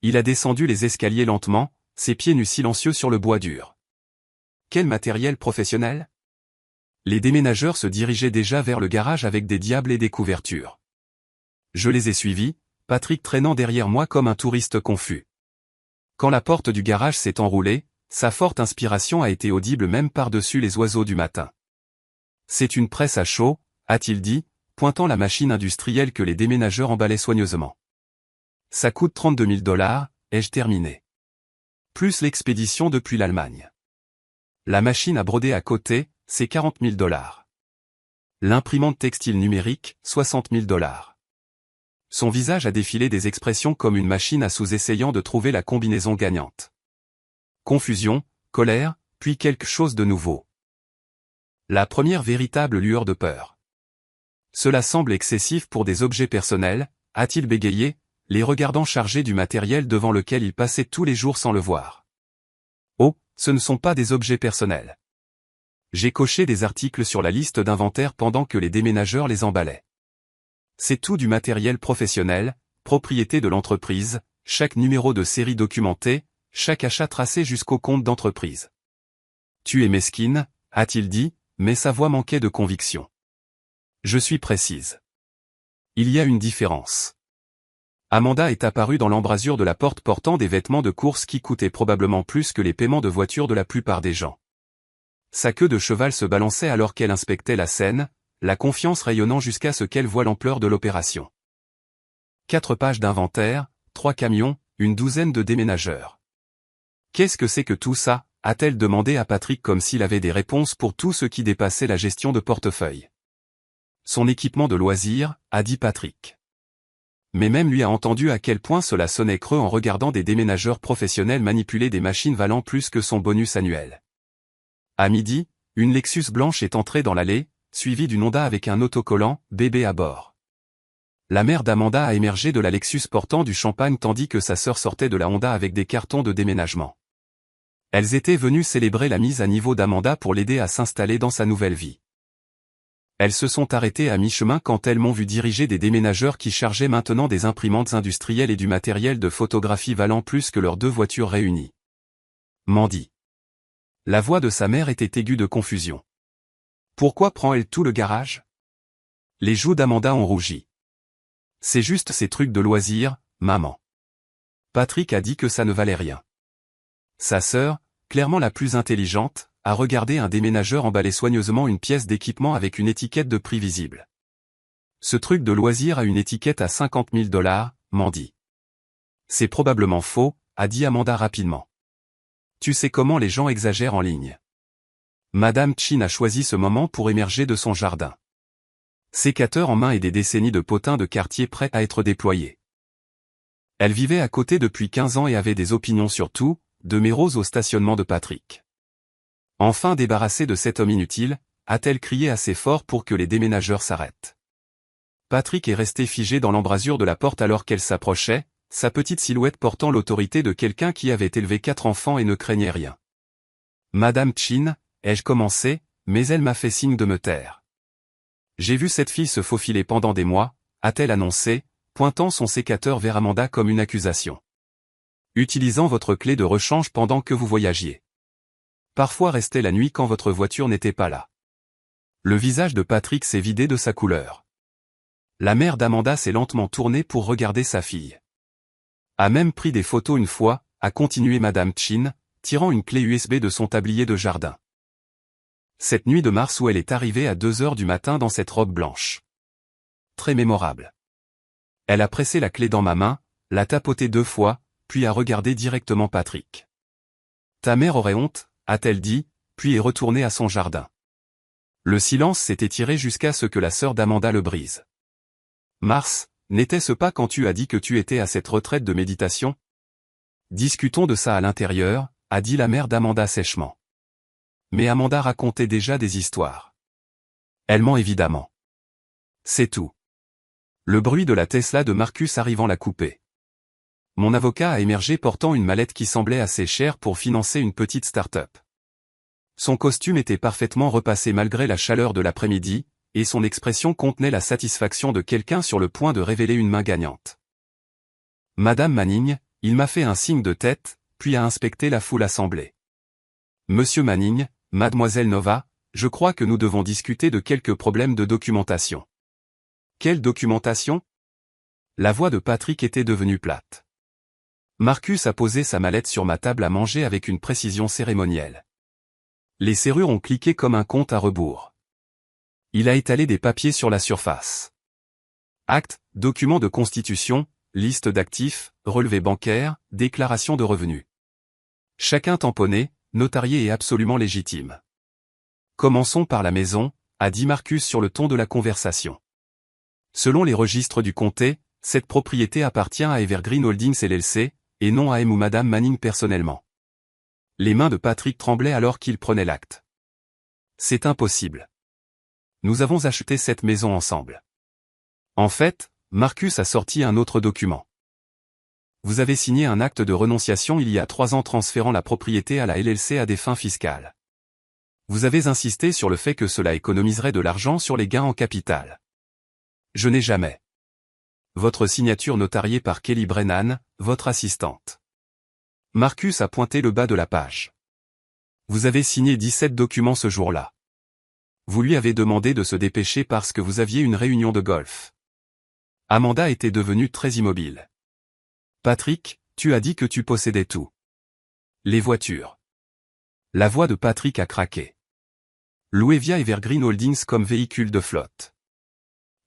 Il a descendu les escaliers lentement, ses pieds nus silencieux sur le bois dur. Quel matériel professionnel? Les déménageurs se dirigeaient déjà vers le garage avec des diables et des couvertures. Je les ai suivis, Patrick traînant derrière moi comme un touriste confus. Quand la porte du garage s'est enroulée, sa forte inspiration a été audible même par-dessus les oiseaux du matin. C'est une presse à chaud, a-t-il dit, pointant la machine industrielle que les déménageurs emballaient soigneusement. Ça coûte 32 000 $, ai-je terminé. Plus l'expédition depuis l'Allemagne. La machine à broder à côté, c'est 40 000 $. L'imprimante textile numérique, 60 000 $. Son visage a défilé des expressions comme une machine à sous essayant de trouver la combinaison gagnante. Confusion, colère, puis quelque chose de nouveau. La première véritable lueur de peur. Cela semble excessif pour des objets personnels, a-t-il bégayé, les regardant chargés du matériel devant lequel il passait tous les jours sans le voir. Oh, ce ne sont pas des objets personnels. J'ai coché des articles sur la liste d'inventaire pendant que les déménageurs les emballaient. C'est tout du matériel professionnel, propriété de l'entreprise, chaque numéro de série documenté, chaque achat tracé jusqu'au compte d'entreprise. Tu es mesquine, a-t-il dit, mais sa voix manquait de conviction. Je suis précise. Il y a une différence. Amanda est apparue dans l'embrasure de la porte portant des vêtements de course qui coûtaient probablement plus que les paiements de voiture de la plupart des gens. Sa queue de cheval se balançait alors qu'elle inspectait la scène, la confiance rayonnant jusqu'à ce qu'elle voie l'ampleur de l'opération. 4 pages d'inventaire, 3 camions, une douzaine de déménageurs. Qu'est-ce que c'est que tout ça, a-t-elle demandé à Patrick comme s'il avait des réponses pour tout ce qui dépassait la gestion de portefeuille. Son équipement de loisirs, a dit Patrick. Mais même lui a entendu à quel point cela sonnait creux en regardant des déménageurs professionnels manipuler des machines valant plus que son bonus annuel. À midi, une Lexus blanche est entrée dans l'allée, suivie d'une Honda avec un autocollant « bébé à bord ». La mère d'Amanda a émergé de la Lexus portant du champagne tandis que sa sœur sortait de la Honda avec des cartons de déménagement. Elles étaient venues célébrer la mise à niveau d'Amanda pour l'aider à s'installer dans sa nouvelle vie. Elles se sont arrêtées à mi-chemin quand elles m'ont vu diriger des déménageurs qui chargeaient maintenant des imprimantes industrielles et du matériel de photographie valant plus que leurs 2 voitures réunies. Mandy. La voix de sa mère était aiguë de confusion. Pourquoi prend-elle tout le garage? Les joues d'Amanda ont rougi. C'est juste ces trucs de loisirs, maman. Patrick a dit que ça ne valait rien. Sa sœur, clairement la plus intelligente, a regardé un déménageur emballer soigneusement une pièce d'équipement avec une étiquette de prix visible. Ce truc de loisir a une étiquette à 50 000 $, m'en dit. C'est probablement faux, a dit Amanda rapidement. Tu sais comment les gens exagèrent en ligne. Madame Chin a choisi ce moment pour émerger de son jardin. Sécateur en main et des décennies de potins de quartier prêts à être déployés. Elle vivait à côté depuis 15 ans et avait des opinions sur tout, de Mérose au stationnement de Patrick. Enfin débarrassée de cet homme inutile, a-t-elle crié assez fort pour que les déménageurs s'arrêtent. Patrick est resté figé dans l'embrasure de la porte alors qu'elle s'approchait, sa petite silhouette portant l'autorité de quelqu'un qui avait élevé 4 enfants et ne craignait rien. Madame Chin, ai-je commencé, mais elle m'a fait signe de me taire. J'ai vu cette fille se faufiler pendant des mois, a-t-elle annoncé, pointant son sécateur vers Amanda comme une accusation. Utilisant votre clé de rechange pendant que vous voyagiez. Parfois restait la nuit quand votre voiture n'était pas là. Le visage de Patrick s'est vidé de sa couleur. La mère d'Amanda s'est lentement tournée pour regarder sa fille. A même pris des photos une fois, a continué Madame Chin, tirant une clé USB de son tablier de jardin. Cette nuit de mars où elle est arrivée à 2 heures du matin dans cette robe blanche. Très mémorable. Elle a pressé la clé dans ma main, l'a tapotée 2 fois, puis a regardé directement Patrick. Ta mère aurait honte, a-t-elle dit, puis est retournée à son jardin. Le silence s'est étiré jusqu'à ce que la sœur d'Amanda le brise. Mars, n'était-ce pas quand tu as dit que tu étais à cette retraite de méditation? Discutons de ça à l'intérieur, a dit la mère d'Amanda sèchement. Mais Amanda racontait déjà des histoires. Elle ment évidemment. C'est tout. Le bruit de la Tesla de Marcus arrivant l'a coupé. Mon avocat a émergé portant une mallette qui semblait assez chère pour financer une petite start-up. Son costume était parfaitement repassé malgré la chaleur de l'après-midi, et son expression contenait la satisfaction de quelqu'un sur le point de révéler une main gagnante. Madame Manning, il m'a fait un signe de tête, puis a inspecté la foule assemblée. Monsieur Manning, Mademoiselle Nova, je crois que nous devons discuter de quelques problèmes de documentation. Quelle documentation? La voix de Patrick était devenue plate. Marcus a posé sa mallette sur ma table à manger avec une précision cérémonielle. Les serrures ont cliqué comme un compte à rebours. Il a étalé des papiers sur la surface. Actes, documents de constitution, liste d'actifs, relevés bancaires, déclaration de revenus. Chacun tamponné, notarié et absolument légitime. Commençons par la maison, a dit Marcus sur le ton de la conversation. Selon les registres du comté, cette propriété appartient à Evergreen Holdings LLC, et non à M ou Madame Manning personnellement. Les mains de Patrick tremblaient alors qu'il prenait l'acte. C'est impossible. Nous avons acheté cette maison ensemble. En fait, Marcus a sorti un autre document. Vous avez signé un acte de renonciation il y a 3 ans transférant la propriété à la LLC à des fins fiscales. Vous avez insisté sur le fait que cela économiserait de l'argent sur les gains en capital. Je n'ai jamais. Votre signature notariée par Kelly Brennan, votre assistante. Marcus a pointé le bas de la page. Vous avez signé 17 documents ce jour-là. Vous lui avez demandé de se dépêcher parce que vous aviez une réunion de golf. Amanda était devenue très immobile. Patrick, tu as dit que tu possédais tout. Les voitures. La voix de Patrick a craqué. Loué via Evergreen Holdings comme véhicule de flotte.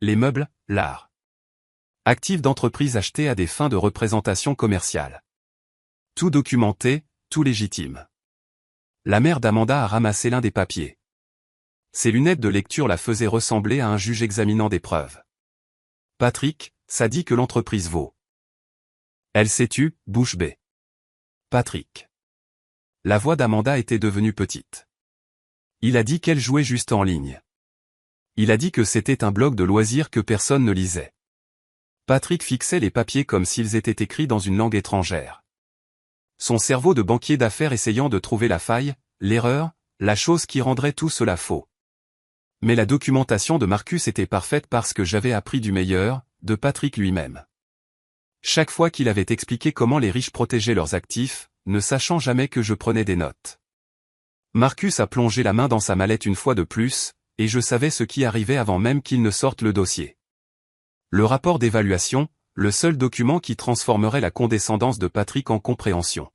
Les meubles, l'art. Actifs d'entreprise achetés à des fins de représentation commerciale. Tout documenté, tout légitime. La mère d'Amanda a ramassé l'un des papiers. Ses lunettes de lecture la faisaient ressembler à un juge examinant des preuves. Patrick, ça dit que l'entreprise vaut. Elle s'est tue, bouche bée. Patrick. La voix d'Amanda était devenue petite. Il a dit qu'elle jouait juste en ligne. Il a dit que c'était un blog de loisirs que personne ne lisait. Patrick fixait les papiers comme s'ils étaient écrits dans une langue étrangère. Son cerveau de banquier d'affaires essayant de trouver la faille, l'erreur, la chose qui rendrait tout cela faux. Mais la documentation de Marcus était parfaite parce que j'avais appris du meilleur, de Patrick lui-même. Chaque fois qu'il avait expliqué comment les riches protégeaient leurs actifs, ne sachant jamais que je prenais des notes. Marcus a plongé la main dans sa mallette une fois de plus, et je savais ce qui arrivait avant même qu'il ne sorte le dossier. Le rapport d'évaluation, le seul document qui transformerait la condescendance de Patrick en compréhension.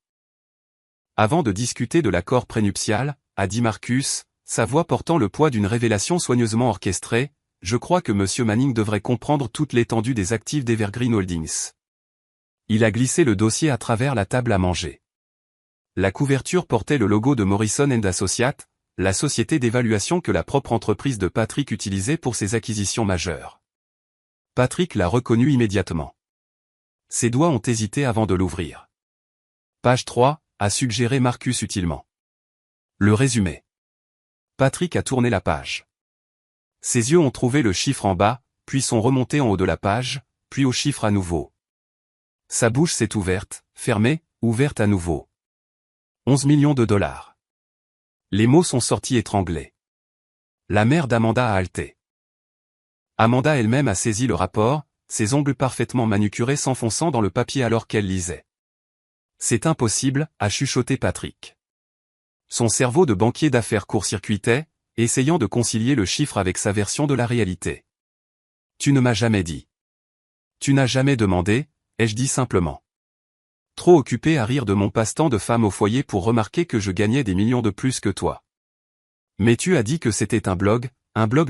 Avant de discuter de l'accord prénuptial, a dit Marcus, sa voix portant le poids d'une révélation soigneusement orchestrée, je crois que M. Manning devrait comprendre toute l'étendue des actifs d'Evergreen Holdings. Il a glissé le dossier à travers la table à manger. La couverture portait le logo de Morrison & Associates, la société d'évaluation que la propre entreprise de Patrick utilisait pour ses acquisitions majeures. Patrick l'a reconnu immédiatement. Ses doigts ont hésité avant de l'ouvrir. Page 3, a suggéré Marcus utilement. Le résumé. Patrick a tourné la page. Ses yeux ont trouvé le chiffre en bas, puis sont remontés en haut de la page, puis au chiffre à nouveau. Sa bouche s'est ouverte, fermée, ouverte à nouveau. 11 millions de dollars. Les mots sont sortis étranglés. La mère d'Amanda a halté. Amanda elle-même a saisi le rapport, ses ongles parfaitement manucurés s'enfonçant dans le papier alors qu'elle lisait. C'est impossible, a chuchoté Patrick. Son cerveau de banquier d'affaires court-circuitait, essayant de concilier le chiffre avec sa version de la réalité. Tu ne m'as jamais dit. Tu n'as jamais demandé, ai-je dit simplement. Trop occupé à rire de mon passe-temps de femme au foyer pour remarquer que je gagnais des millions de plus que toi. Mais tu as dit que c'était un blog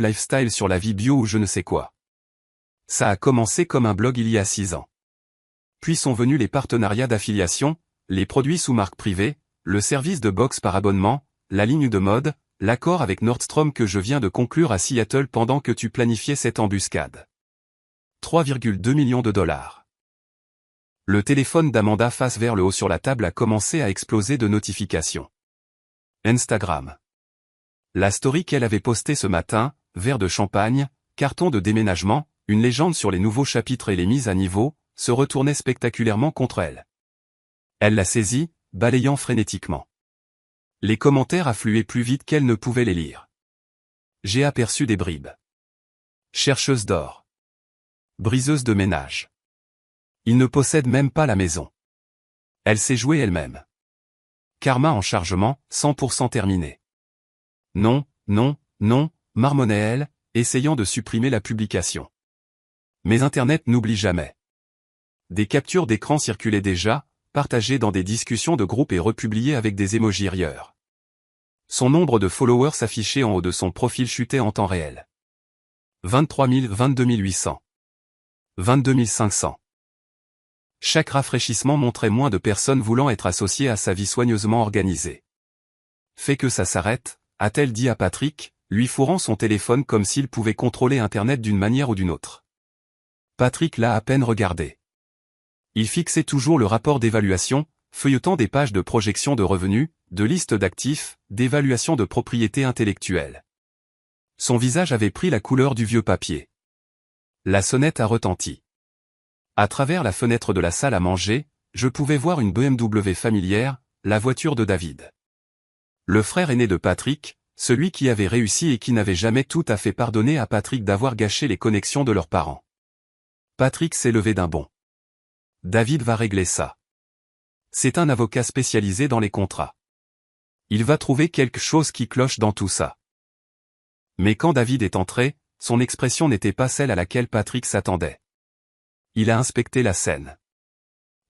lifestyle sur la vie bio ou je ne sais quoi. Ça a commencé comme un blog il y a 6 ans. Puis sont venus les partenariats d'affiliation, les produits sous marque privée, le service de box par abonnement, la ligne de mode, l'accord avec Nordstrom que je viens de conclure à Seattle pendant que tu planifiais cette embuscade. 3,2 millions de dollars. Le téléphone d'Amanda face vers le haut sur la table a commencé à exploser de notifications. Instagram. La story qu'elle avait postée ce matin, verre de champagne, carton de déménagement, une légende sur les nouveaux chapitres et les mises à niveau, se retournait spectaculairement contre elle. Elle l'a saisie, balayant frénétiquement. Les commentaires affluaient plus vite qu'elle ne pouvait les lire. J'ai aperçu des bribes. Chercheuse d'or. Briseuse de ménage. Il ne possède même pas la maison. Elle s'est jouée elle-même. Karma en chargement, 100% terminé. Non, non, non, marmonnait-elle, essayant de supprimer la publication. Mais Internet n'oublie jamais. Des captures d'écran circulaient déjà, partagées dans des discussions de groupe et republiées avec des émojis rieurs. Son nombre de followers s'affichait en haut de son profil chutait en temps réel. 23 000, 22 800. 22 500. Chaque rafraîchissement montrait moins de personnes voulant être associées à sa vie soigneusement organisée. Fait que ça s'arrête, a-t-elle dit à Patrick, lui fourrant son téléphone comme s'il pouvait contrôler Internet d'une manière ou d'une autre. Patrick l'a à peine regardé. Il fixait toujours le rapport d'évaluation, feuilletant des pages de projection de revenus, de listes d'actifs, d'évaluation de propriété intellectuelle. Son visage avait pris la couleur du vieux papier. La sonnette a retenti. À travers la fenêtre de la salle à manger, je pouvais voir une BMW familière, la voiture de David. Le frère aîné de Patrick, celui qui avait réussi et qui n'avait jamais tout à fait pardonné à Patrick d'avoir gâché les connexions de leurs parents. Patrick s'est levé d'un bond. David va régler ça. C'est un avocat spécialisé dans les contrats. Il va trouver quelque chose qui cloche dans tout ça. Mais quand David est entré, son expression n'était pas celle à laquelle Patrick s'attendait. Il a inspecté la scène.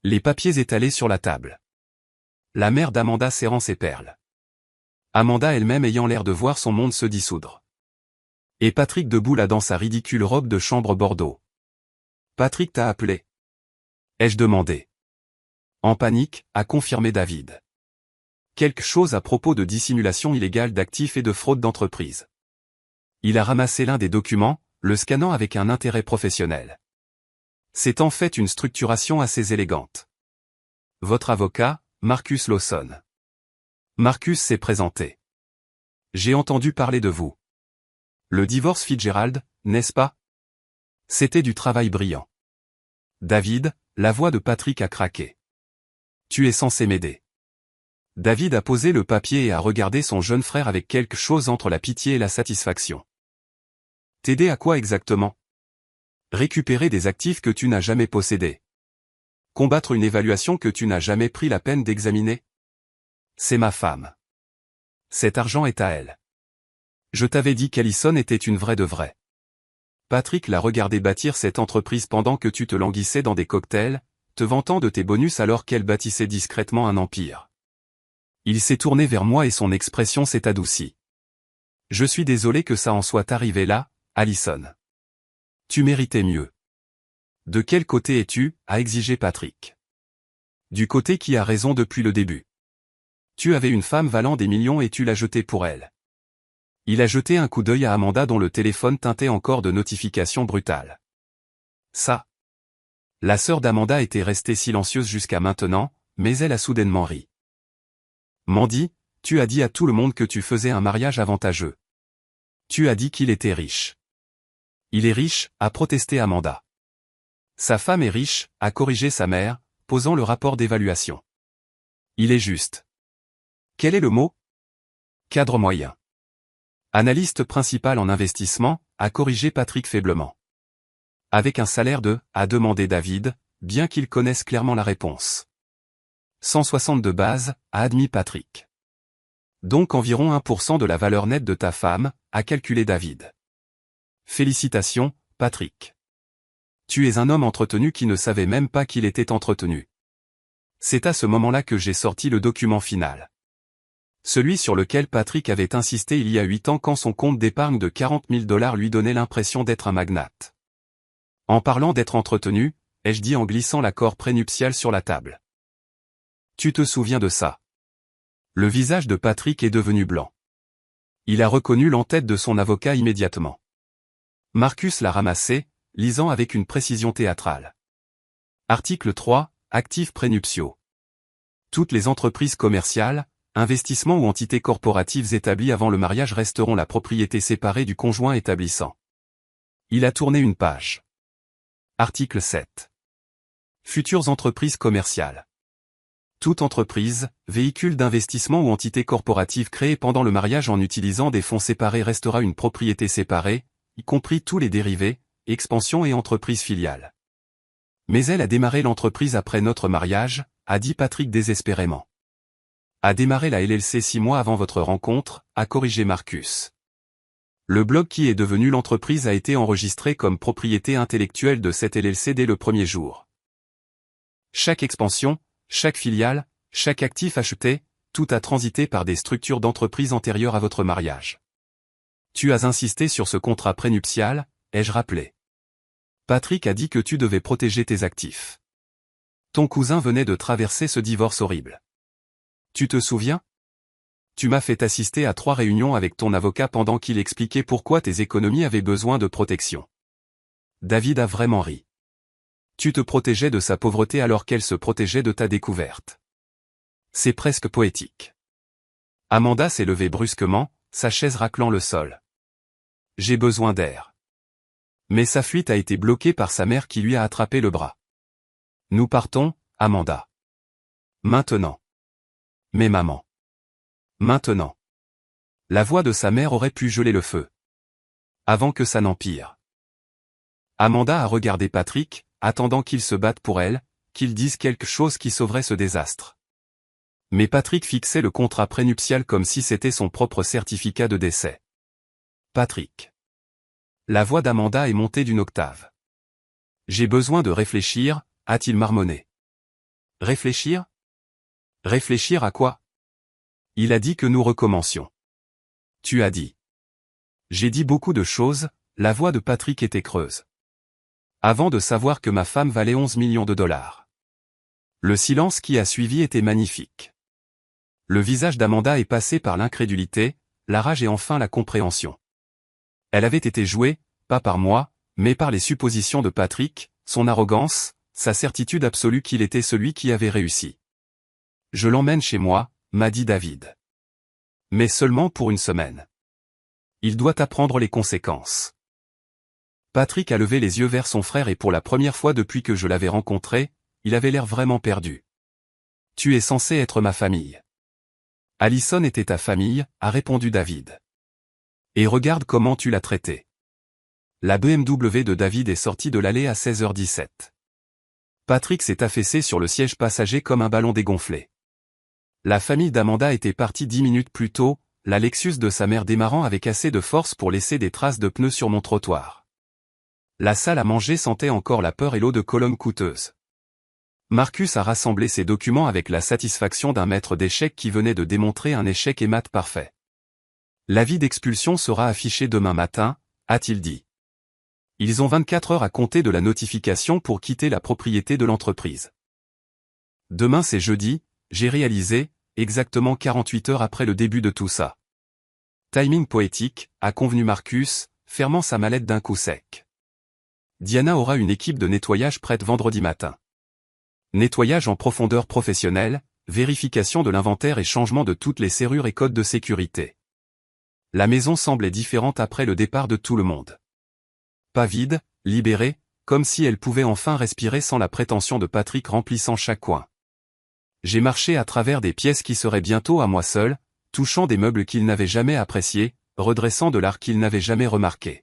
Les papiers étalés sur la table. La mère d'Amanda serrant ses perles. Amanda elle-même ayant l'air de voir son monde se dissoudre. Et Patrick debout là dans sa ridicule robe de chambre bordeaux. Patrick t'a appelé. Ai-je demandé. En panique, a confirmé David. Quelque chose à propos de dissimulation illégale d'actifs et de fraude d'entreprise. Il a ramassé l'un des documents, le scannant avec un intérêt professionnel. C'est en fait une structuration assez élégante. Votre avocat, Marcus Lawson. Marcus s'est présenté. J'ai entendu parler de vous. Le divorce Fitzgerald, n'est-ce pas? C'était du travail brillant. David, la voix de Patrick a craqué. Tu es censé m'aider. David a posé le papier et a regardé son jeune frère avec quelque chose entre la pitié et la satisfaction. T'aider à quoi exactement? Récupérer des actifs que tu n'as jamais possédés. Combattre une évaluation que tu n'as jamais pris la peine d'examiner. C'est ma femme. Cet argent est à elle. Je t'avais dit qu'Alison était une vraie de vraie. Patrick l'a regardé bâtir cette entreprise pendant que tu te languissais dans des cocktails, te vantant de tes bonus alors qu'elle bâtissait discrètement un empire. Il s'est tourné vers moi et son expression s'est adoucie. Je suis désolé que ça en soit arrivé là, Alison. Tu méritais mieux. De quel côté es-tu, a exigé Patrick. Du côté qui a raison depuis le début. Tu avais une femme valant des millions et tu l'as jetée pour elle. Il a jeté un coup d'œil à Amanda dont le téléphone teintait encore de notifications brutales. Ça. La sœur d'Amanda était restée silencieuse jusqu'à maintenant, mais elle a soudainement ri. Mandy, tu as dit à tout le monde que tu faisais un mariage avantageux. Tu as dit qu'il était riche. Il est riche, a protesté Amanda. Sa femme est riche, a corrigé sa mère, posant le rapport d'évaluation. Il est juste. Quel est le mot? Cadre moyen. Analyste principal en investissement, a corrigé Patrick faiblement. Avec un salaire de, a demandé David, bien qu'il connaisse clairement la réponse. 160 de base, a admis Patrick. Donc environ 1% de la valeur nette de ta femme, a calculé David. Félicitations, Patrick. Tu es un homme entretenu qui ne savait même pas qu'il était entretenu. C'est à ce moment-là que j'ai sorti le document final. Celui sur lequel Patrick avait insisté il y a 8 ans quand son compte d'épargne de 40 000 $ lui donnait l'impression d'être un magnate. En parlant d'être entretenu, ai-je dit en glissant l'accord prénuptial sur la table. Tu te souviens de ça? Le visage de Patrick est devenu blanc. Il a reconnu l'entête de son avocat immédiatement. Marcus l'a ramassé, lisant avec une précision théâtrale. Article 3, actifs prénuptiaux. Toutes les entreprises commerciales, investissements ou entités corporatives établies avant le mariage resteront la propriété séparée du conjoint établissant. Il a tourné une page. Article 7. Futures entreprises commerciales. Toute entreprise, véhicule d'investissement ou entité corporative créée pendant le mariage en utilisant des fonds séparés restera une propriété séparée, y compris tous les dérivés, expansions et entreprises filiales. Mais elle a démarré l'entreprise après notre mariage, a dit Patrick désespérément. A démarré la LLC 6 mois avant votre rencontre, a corrigé Marcus. Le blog qui est devenu l'entreprise a été enregistré comme propriété intellectuelle de cette LLC dès le premier jour. Chaque expansion, chaque filiale, chaque actif acheté, tout a transité par des structures d'entreprise antérieures à votre mariage. Tu as insisté sur ce contrat prénuptial, ai-je rappelé. Patrick a dit que tu devais protéger tes actifs. Ton cousin venait de traverser ce divorce horrible. Tu te souviens? Tu m'as fait assister à 3 réunions avec ton avocat pendant qu'il expliquait pourquoi tes économies avaient besoin de protection. David a vraiment ri. Tu te protégeais de sa pauvreté alors qu'elle se protégeait de ta découverte. C'est presque poétique. Amanda s'est levée brusquement, sa chaise raclant le sol. J'ai besoin d'air. Mais sa fuite a été bloquée par sa mère qui lui a attrapé le bras. Nous partons, Amanda. Maintenant. Mais maman. Maintenant. La voix de sa mère aurait pu geler le feu. Avant que ça n'empire. Amanda a regardé Patrick, attendant qu'il se batte pour elle, qu'il dise quelque chose qui sauverait ce désastre. Mais Patrick fixait le contrat prénuptial comme si c'était son propre certificat de décès. Patrick. La voix d'Amanda est montée d'une octave. J'ai besoin de réfléchir, a-t-il marmonné. Réfléchir? Réfléchir à quoi? Il a dit que nous recommencions. Tu as dit. J'ai dit beaucoup de choses, la voix de Patrick était creuse. Avant de savoir que ma femme valait 11 millions de $. Le silence qui a suivi était magnifique. Le visage d'Amanda est passé par l'incrédulité, la rage et enfin la compréhension. Elle avait été jouée, pas par moi, mais par les suppositions de Patrick, son arrogance, sa certitude absolue qu'il était celui qui avait réussi. Je l'emmène chez moi, m'a dit David. Mais seulement pour une semaine. Il doit apprendre les conséquences. Patrick a levé les yeux vers son frère et pour la première fois depuis que je l'avais rencontré, il avait l'air vraiment perdu. Tu es censé être ma famille. Alison était ta famille, a répondu David. Et regarde comment tu l'as traité. La BMW de David est sortie de l'allée à 16h17. Patrick s'est affaissé sur le siège passager comme un ballon dégonflé. La famille d'Amanda était partie 10 minutes plus tôt, la Lexus de sa mère démarrant avec assez de force pour laisser des traces de pneus sur mon trottoir. La salle à manger sentait encore la peur et l'eau de Cologne coûteuse. Marcus a rassemblé ses documents avec la satisfaction d'un maître d'échecs qui venait de démontrer un échec et mat parfait. L'avis d'expulsion sera affiché demain matin, a-t-il dit. Ils ont 24 heures à compter de la notification pour quitter la propriété de l'entreprise. Demain c'est jeudi, j'ai réalisé, exactement 48 heures après le début de tout ça. Timing poétique, a convenu Marcus, fermant sa mallette d'un coup sec. Diana aura une équipe de nettoyage prête vendredi matin. Nettoyage en profondeur professionnelle, vérification de l'inventaire et changement de toutes les serrures et codes de sécurité. La maison semblait différente après le départ de tout le monde. Pas vide, libérée, comme si elle pouvait enfin respirer sans la prétention de Patrick remplissant chaque coin. J'ai marché à travers des pièces qui seraient bientôt à moi seul, touchant des meubles qu'il n'avait jamais appréciés, redressant de l'art qu'il n'avait jamais remarqué.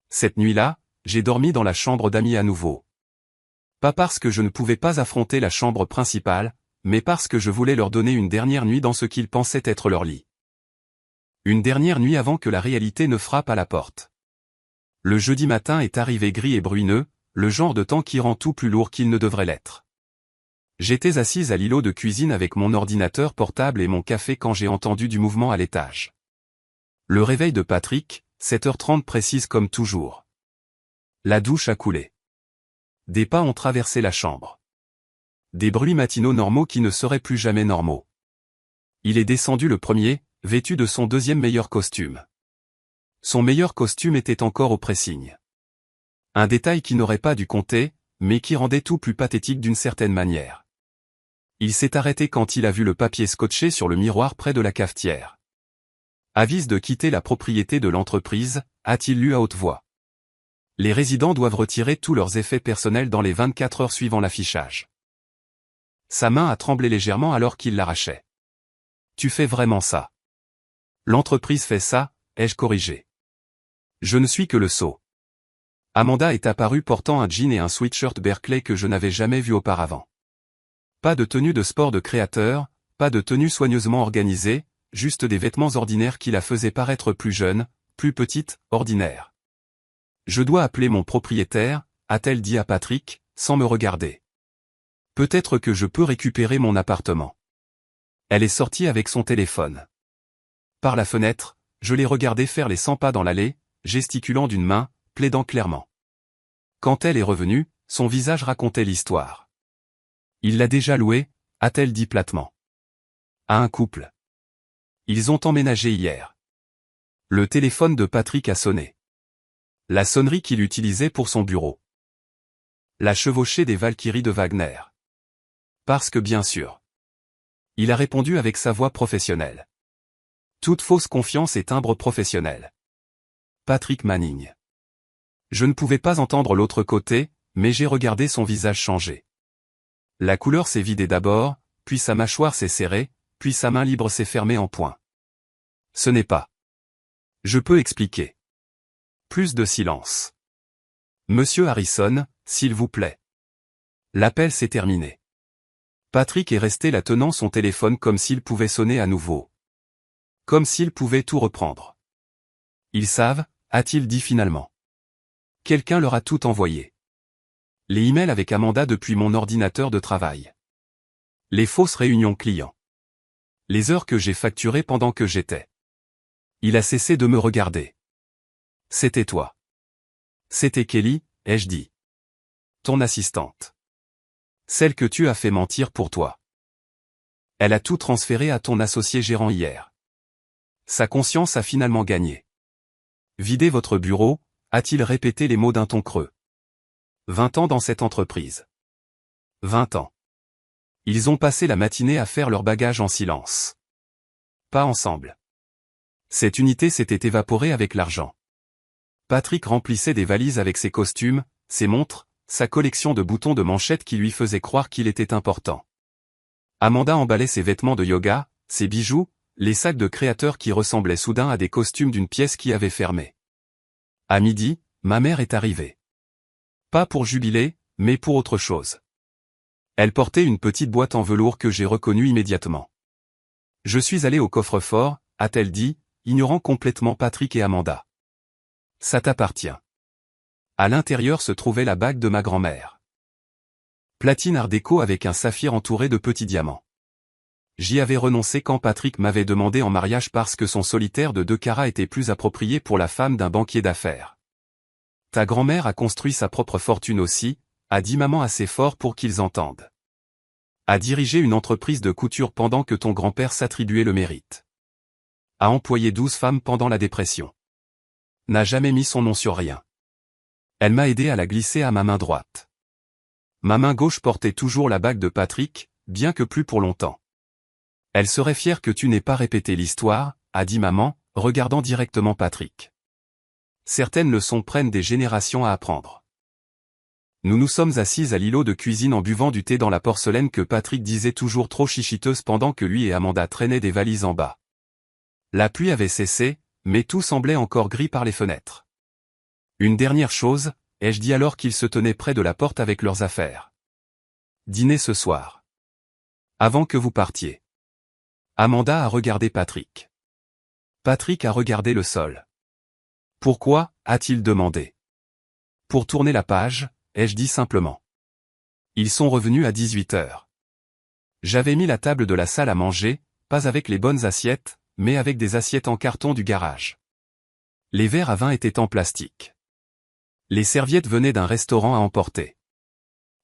Cette nuit-là, j'ai dormi dans la chambre d'amis à nouveau. Pas parce que je ne pouvais pas affronter la chambre principale, mais parce que je voulais leur donner une dernière nuit dans ce qu'ils pensaient être leur lit. Une dernière nuit avant que la réalité ne frappe à la porte. Le jeudi matin est arrivé gris et bruineux, le genre de temps qui rend tout plus lourd qu'il ne devrait l'être. J'étais assise à l'îlot de cuisine avec mon ordinateur portable et mon café quand j'ai entendu du mouvement à l'étage. Le réveil de Patrick, 7h30 précise comme toujours. La douche a coulé. Des pas ont traversé la chambre. Des bruits matinaux normaux qui ne seraient plus jamais normaux. Il est descendu le premier, vêtu de son deuxième meilleur costume. Son meilleur costume était encore au pressing. Un détail qui n'aurait pas dû compter, mais qui rendait tout plus pathétique d'une certaine manière. Il s'est arrêté quand il a vu le papier scotché sur le miroir près de la cafetière. Avise de quitter la propriété de l'entreprise, a-t-il lu à haute voix. Les résidents doivent retirer tous leurs effets personnels dans les 24 heures suivant l'affichage. Sa main a tremblé légèrement alors qu'il l'arrachait. Tu fais vraiment ça? L'entreprise fait ça, ai-je corrigé. Je ne suis que le sot. Amanda est apparue portant un jean et un sweatshirt Berkeley que je n'avais jamais vu auparavant. Pas de tenue de sport de créateur, pas de tenue soigneusement organisée, juste des vêtements ordinaires qui la faisaient paraître plus jeune, plus petite, ordinaire. Je dois appeler mon propriétaire, a-t-elle dit à Patrick, sans me regarder. Peut-être que je peux récupérer mon appartement. Elle est sortie avec son téléphone. Par la fenêtre, je l'ai regardée faire les 100 pas dans l'allée, gesticulant d'une main, plaidant clairement. Quand elle est revenue, son visage racontait l'histoire. Il l'a déjà loué, a-t-elle dit platement. À un couple. Ils ont emménagé hier. Le téléphone de Patrick a sonné. La sonnerie qu'il utilisait pour son bureau. La chevauchée des Valkyries de Wagner. Parce que bien sûr. Il a répondu avec sa voix professionnelle. Toute fausse confiance et timbre professionnel. Patrick Manning. Je ne pouvais pas entendre l'autre côté, mais j'ai regardé son visage changer. La couleur s'est vidée d'abord, puis sa mâchoire s'est serrée, puis sa main libre s'est fermée en poing. Ce n'est pas. Je peux expliquer. Plus de silence. Monsieur Harrison, s'il vous plaît. L'appel s'est terminé. Patrick est resté là tenant son téléphone comme s'il pouvait sonner à nouveau. Comme s'il pouvait tout reprendre. Ils savent, a-t-il dit finalement. Quelqu'un leur a tout envoyé. Les emails avec Amanda depuis mon ordinateur de travail. Les fausses réunions clients. Les heures que j'ai facturées pendant que j'étais. Il a cessé de me regarder. C'était toi. C'était Kelly, ai-je dit. Ton assistante. Celle que tu as fait mentir pour toi. Elle a tout transféré à ton associé gérant hier. Sa conscience a finalement gagné. Videz votre bureau, a-t-il répété les mots d'un ton creux. 20 ans dans cette entreprise. 20 ans. Ils ont passé la matinée à faire leur bagage en silence. Pas ensemble. Cette unité s'était évaporée avec l'argent. Patrick remplissait des valises avec ses costumes, ses montres, sa collection de boutons de manchette qui lui faisait croire qu'il était important. Amanda emballait ses vêtements de yoga, ses bijoux, les sacs de créateurs qui ressemblaient soudain à des costumes d'une pièce qui avait fermé. À midi, ma mère est arrivée. Pas pour jubiler, mais pour autre chose. Elle portait une petite boîte en velours que j'ai reconnue immédiatement. Je suis allé au coffre-fort, a-t-elle dit, ignorant complètement Patrick et Amanda. Ça t'appartient. À l'intérieur se trouvait la bague de ma grand-mère. Platine art déco avec un saphir entouré de petits diamants. J'y avais renoncé quand Patrick m'avait demandé en mariage parce que son solitaire de 2 carats était plus approprié pour la femme d'un banquier d'affaires. Ta grand-mère a construit sa propre fortune aussi, a dit maman assez fort pour qu'ils entendent. A dirigé une entreprise de couture pendant que ton grand-père s'attribuait le mérite. A employé 12 femmes pendant la dépression. N'a jamais mis son nom sur rien. Elle m'a aidé à la glisser à ma main droite. Ma main gauche portait toujours la bague de Patrick, bien que plus pour longtemps. Elle serait fière que tu n'aies pas répété l'histoire, a dit maman, regardant directement Patrick. Certaines leçons prennent des générations à apprendre. Nous nous sommes assises à l'îlot de cuisine en buvant du thé dans la porcelaine que Patrick disait toujours trop chichiteuse pendant que lui et Amanda traînaient des valises en bas. La pluie avait cessé, mais tout semblait encore gris par les fenêtres. Une dernière chose, ai-je dit alors qu'ils se tenaient près de la porte avec leurs affaires. Dîner ce soir. Avant que vous partiez. Amanda a regardé Patrick. Patrick a regardé le sol. Pourquoi, a-t-il demandé. Pour tourner la page, ai-je dit simplement. Ils sont revenus à 18h. J'avais mis la table de la salle à manger, pas avec les bonnes assiettes, mais avec des assiettes en carton du garage. Les verres à vin étaient en plastique. Les serviettes venaient d'un restaurant à emporter.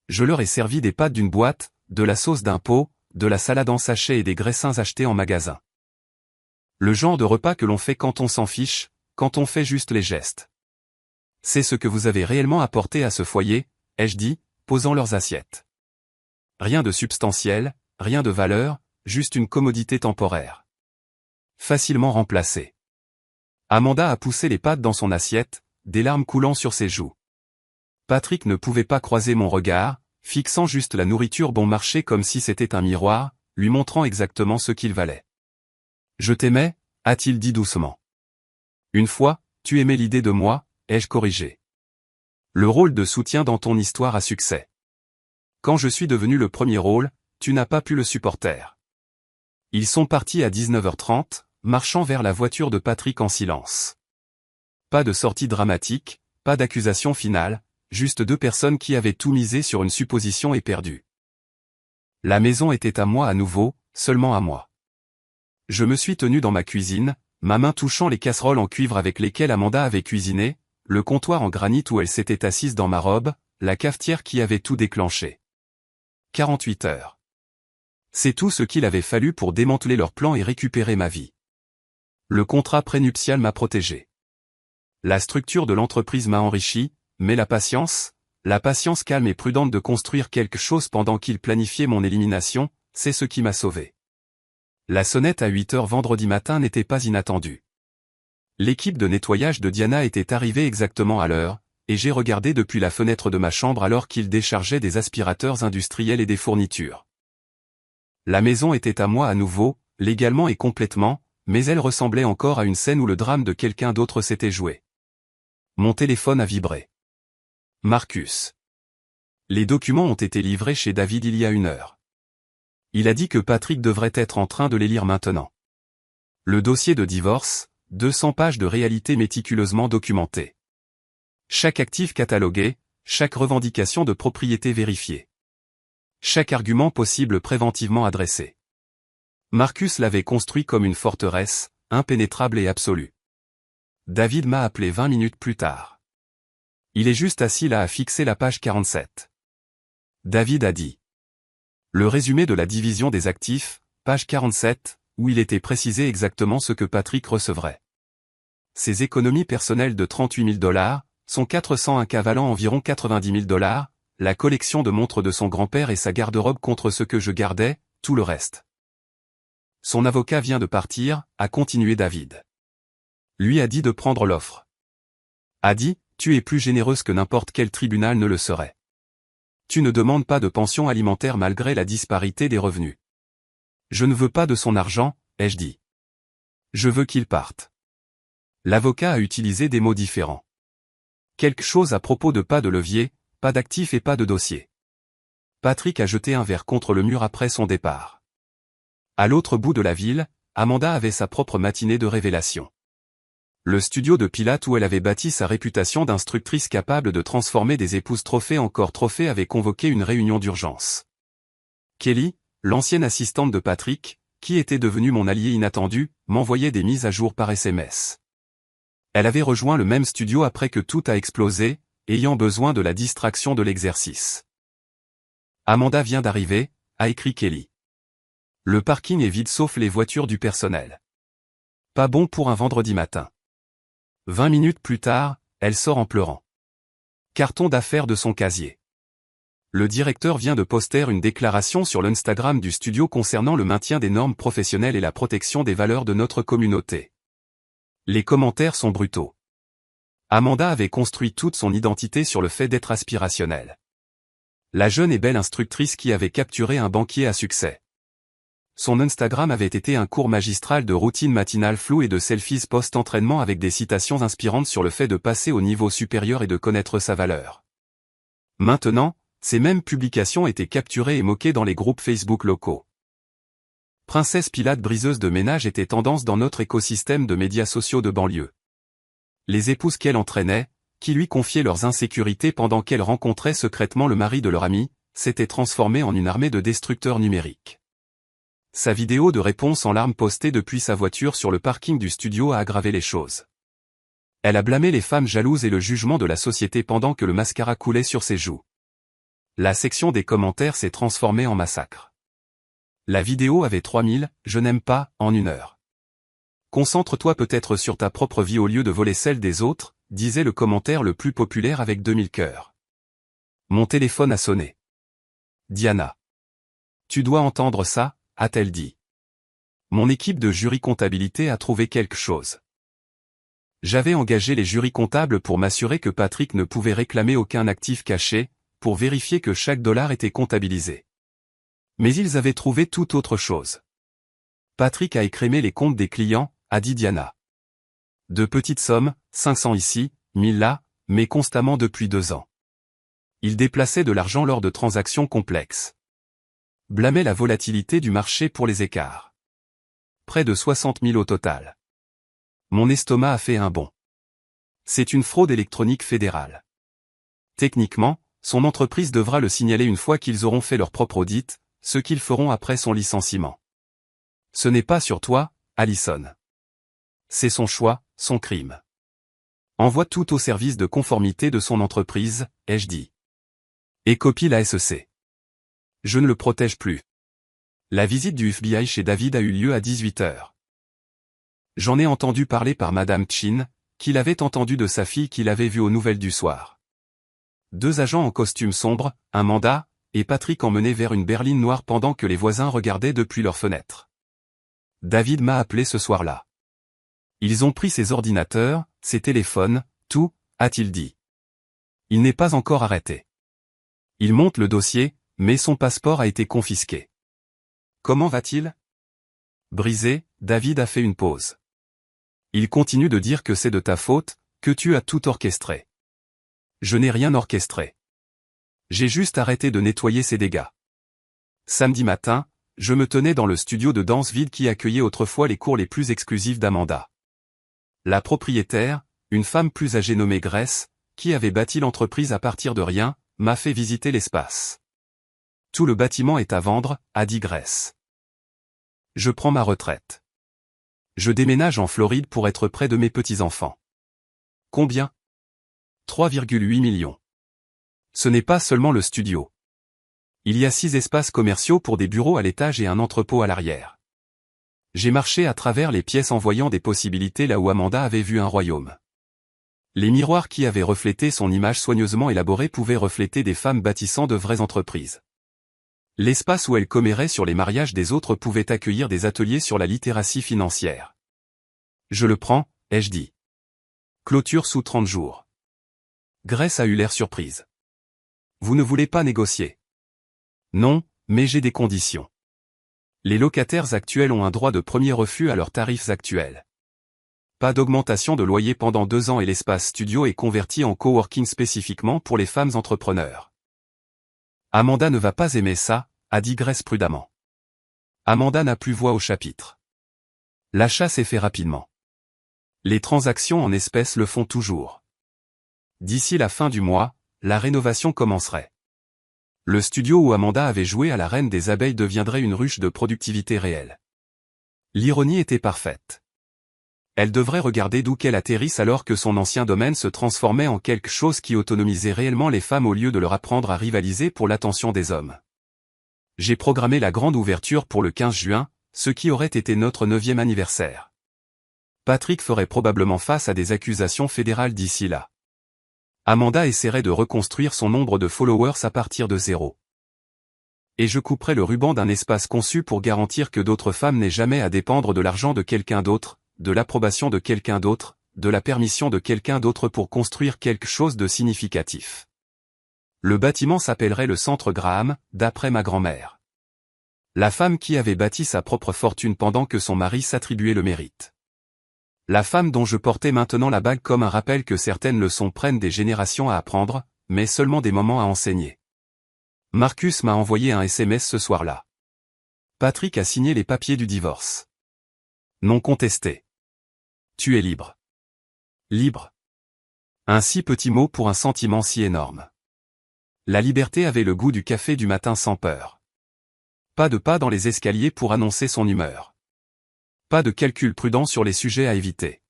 Je leur ai servi des pâtes d'une boîte, de la sauce d'un pot, de la salade en sachet et des graissins achetés en magasin. Le genre de repas que l'on fait quand on s'en fiche, quand on fait juste les gestes. C'est ce que vous avez réellement apporté à ce foyer, ai-je dit, posant leurs assiettes. Rien de substantiel, rien de valeur, juste une commodité temporaire. Facilement remplacée. Amanda a poussé les pâtes dans son assiette, des larmes coulant sur ses joues. Patrick ne pouvait pas croiser mon regard, fixant juste la nourriture bon marché comme si c'était un miroir, lui montrant exactement ce qu'il valait. Je t'aimais, a-t-il dit doucement. Une fois, tu aimais l'idée de moi, ai-je corrigé. Le rôle de soutien dans ton histoire a succès. Quand je suis devenu le premier rôle, tu n'as pas pu le supporter. Ils sont partis à 19h30, marchant vers la voiture de Patrick en silence. Pas de sortie dramatique, pas d'accusation finale, juste 2 personnes qui avaient tout misé sur une supposition éperdue. La maison était à moi à nouveau, seulement à moi. Je me suis tenu dans ma cuisine, ma main touchant les casseroles en cuivre avec lesquelles Amanda avait cuisiné, le comptoir en granit où elle s'était assise dans ma robe, la cafetière qui avait tout déclenché. 48 heures. C'est tout ce qu'il avait fallu pour démanteler leur plan et récupérer ma vie. Le contrat prénuptial m'a protégé. La structure de l'entreprise m'a enrichi, mais la patience calme et prudente de construire quelque chose pendant qu'il planifiait mon élimination, c'est ce qui m'a sauvé. La sonnette à 8h vendredi matin n'était pas inattendue. L'équipe de nettoyage de Diana était arrivée exactement à l'heure, et j'ai regardé depuis la fenêtre de ma chambre alors qu'ils déchargeaient des aspirateurs industriels et des fournitures. La maison était à moi à nouveau, légalement et complètement, mais elle ressemblait encore à une scène où le drame de quelqu'un d'autre s'était joué. Mon téléphone a vibré. Marcus. Les documents ont été livrés chez David il y a 1 heure. Il a dit que Patrick devrait être en train de les lire maintenant. Le dossier de divorce, 200 pages de réalité méticuleusement documentée. Chaque actif catalogué, chaque revendication de propriété vérifiée. Chaque argument possible préventivement adressé. Marcus l'avait construit comme une forteresse, impénétrable et absolue. David m'a appelé 20 minutes plus tard. Il est juste assis là à fixer la page 47. David a dit. Le résumé de la division des actifs, page 47, où il était précisé exactement ce que Patrick recevrait. Ses économies personnelles de 38 000 $, son 401 valant environ 90 000 $, la collection de montres de son grand-père et sa garde-robe contre ce que je gardais, tout le reste. Son avocat vient de partir, a continué David. Lui a dit de prendre l'offre. A dit, tu es plus généreuse que n'importe quel tribunal ne le serait. Tu ne demandes pas de pension alimentaire malgré la disparité des revenus. Je ne veux pas de son argent, ai-je dit. Je veux qu'il parte. L'avocat a utilisé des mots différents. Quelque chose à propos de pas de levier, pas d'actif et pas de dossier. Patrick a jeté un verre contre le mur après son départ. À l'autre bout de la ville, Amanda avait sa propre matinée de révélation. Le studio de Pilates où elle avait bâti sa réputation d'instructrice capable de transformer des épouses trophées en corps trophées avait convoqué une réunion d'urgence. Kelly, l'ancienne assistante de Patrick, qui était devenue mon allié inattendu, m'envoyait des mises à jour par SMS. Elle avait rejoint le même studio après que tout a explosé, ayant besoin de la distraction de l'exercice. Amanda vient d'arriver, a écrit Kelly. Le parking est vide sauf les voitures du personnel. Pas bon pour un vendredi matin. 20 minutes plus tard, elle sort en pleurant. Carton d'affaires de son casier. Le directeur vient de poster une déclaration sur l'Instagram du studio concernant le maintien des normes professionnelles et la protection des valeurs de notre communauté. Les commentaires sont brutaux. Amanda avait construit toute son identité sur le fait d'être aspirationnelle. La jeune et belle instructrice qui avait capturé un banquier à succès. Son Instagram avait été un cours magistral de routine matinale floue et de selfies post-entraînement avec des citations inspirantes sur le fait de passer au niveau supérieur et de connaître sa valeur. Maintenant, ces mêmes publications étaient capturées et moquées dans les groupes Facebook locaux. Princesse Pilate briseuse de ménage était tendance dans notre écosystème de médias sociaux de banlieue. Les épouses qu'elle entraînait, qui lui confiaient leurs insécurités pendant qu'elle rencontrait secrètement le mari de leur ami, s'étaient transformées en une armée de destructeurs numériques. Sa vidéo de réponse en larmes postée depuis sa voiture sur le parking du studio a aggravé les choses. Elle a blâmé les femmes jalouses et le jugement de la société pendant que le mascara coulait sur ses joues. La section des commentaires s'est transformée en massacre. La vidéo avait 3000 « je n'aime pas » en 1 heure. Concentre-toi peut-être sur ta propre vie au lieu de voler celle des autres, disait le commentaire le plus populaire avec 2000 cœurs. Mon téléphone a sonné. Diana. Tu dois entendre ça, a-t-elle dit. Mon équipe de jury comptabilité a trouvé quelque chose. J'avais engagé les jurys comptables pour m'assurer que Patrick ne pouvait réclamer aucun actif caché, pour vérifier que chaque dollar était comptabilisé. Mais ils avaient trouvé tout autre chose. Patrick a écrémé les comptes des clients, a dit Diana. De petites sommes, 500 ici, 1000 là, mais constamment depuis 2 ans. Il déplaçait de l'argent lors de transactions complexes. Blâmait la volatilité du marché pour les écarts. Près de 60 000 au total. Mon estomac a fait un bond. C'est une fraude électronique fédérale. Techniquement, son entreprise devra le signaler une fois qu'ils auront fait leur propre audit, ce qu'ils feront après son licenciement. Ce n'est pas sur toi, Allison. C'est son choix, son crime. Envoie tout au service de conformité de son entreprise, ai-je dit. Et copie la SEC. Je ne le protège plus. La visite du FBI chez David a eu lieu à 18 h. J'en ai entendu parler par Madame Chin, qui l'avait entendu de sa fille qui l'avait vue aux nouvelles du soir. 2 agents en costume sombre, un mandat, et Patrick emmené vers une berline noire pendant que les voisins regardaient depuis leurs fenêtres. David m'a appelé ce soir-là. Ils ont pris ses ordinateurs, ses téléphones, tout, a-t-il dit. Il n'est pas encore arrêté. Il monte le dossier, mais son passeport a été confisqué. Comment va-t-il? Brisé, David a fait une pause. Il continue de dire que c'est de ta faute, que tu as tout orchestré. Je n'ai rien orchestré. J'ai juste arrêté de nettoyer ses dégâts. Samedi matin, je me tenais dans le studio de danse vide qui accueillait autrefois les cours les plus exclusifs d'Amanda. La propriétaire, une femme plus âgée nommée Grace, qui avait bâti l'entreprise à partir de rien, m'a fait visiter l'espace. Tout le bâtiment est à vendre, a dit Grace. Je prends ma retraite. Je déménage en Floride pour être près de mes petits-enfants. Combien? 3,8 millions. Ce n'est pas seulement le studio. Il y a 6 espaces commerciaux pour des bureaux à l'étage et un entrepôt à l'arrière. J'ai marché à travers les pièces en voyant des possibilités là où Amanda avait vu un royaume. Les miroirs qui avaient reflété son image soigneusement élaborée pouvaient refléter des femmes bâtissant de vraies entreprises. L'espace où elle commérait sur les mariages des autres pouvait accueillir des ateliers sur la littératie financière. Je le prends, ai-je dit. Clôture sous 30 jours. Grace a eu l'air surprise. Vous ne voulez pas négocier? Non, mais j'ai des conditions. Les locataires actuels ont un droit de premier refus à leurs tarifs actuels. Pas d'augmentation de loyer pendant 2 ans et l'espace studio est converti en coworking spécifiquement pour les femmes entrepreneurs. Amanda ne va pas aimer ça, a dit Grace prudemment. Amanda n'a plus voix au chapitre. L'achat s'est fait rapidement. Les transactions en espèces le font toujours. D'ici la fin du mois, la rénovation commencerait. Le studio où Amanda avait joué à la Reine des Abeilles deviendrait une ruche de productivité réelle. L'ironie était parfaite. Elle devrait regarder d'où qu'elle atterrisse alors que son ancien domaine se transformait en quelque chose qui autonomisait réellement les femmes au lieu de leur apprendre à rivaliser pour l'attention des hommes. J'ai programmé la grande ouverture pour le 15 juin, ce qui aurait été notre 9e anniversaire. Patrick ferait probablement face à des accusations fédérales d'ici là. Amanda essaierait de reconstruire son nombre de followers à partir de zéro. Et je couperai le ruban d'un espace conçu pour garantir que d'autres femmes n'aient jamais à dépendre de l'argent de quelqu'un d'autre, de l'approbation de quelqu'un d'autre, de la permission de quelqu'un d'autre pour construire quelque chose de significatif. Le bâtiment s'appellerait le Centre Graham, d'après ma grand-mère. La femme qui avait bâti sa propre fortune pendant que son mari s'attribuait le mérite. La femme dont je portais maintenant la bague comme un rappel que certaines leçons prennent des générations à apprendre, mais seulement des moments à enseigner. Marcus m'a envoyé un SMS ce soir-là. Patrick a signé les papiers du divorce. Non contesté. Tu es libre. Libre. Un si petit mot pour un sentiment si énorme. La liberté avait le goût du café du matin sans peur. Pas de pas dans les escaliers pour annoncer son humeur. Pas de calcul prudent sur les sujets à éviter.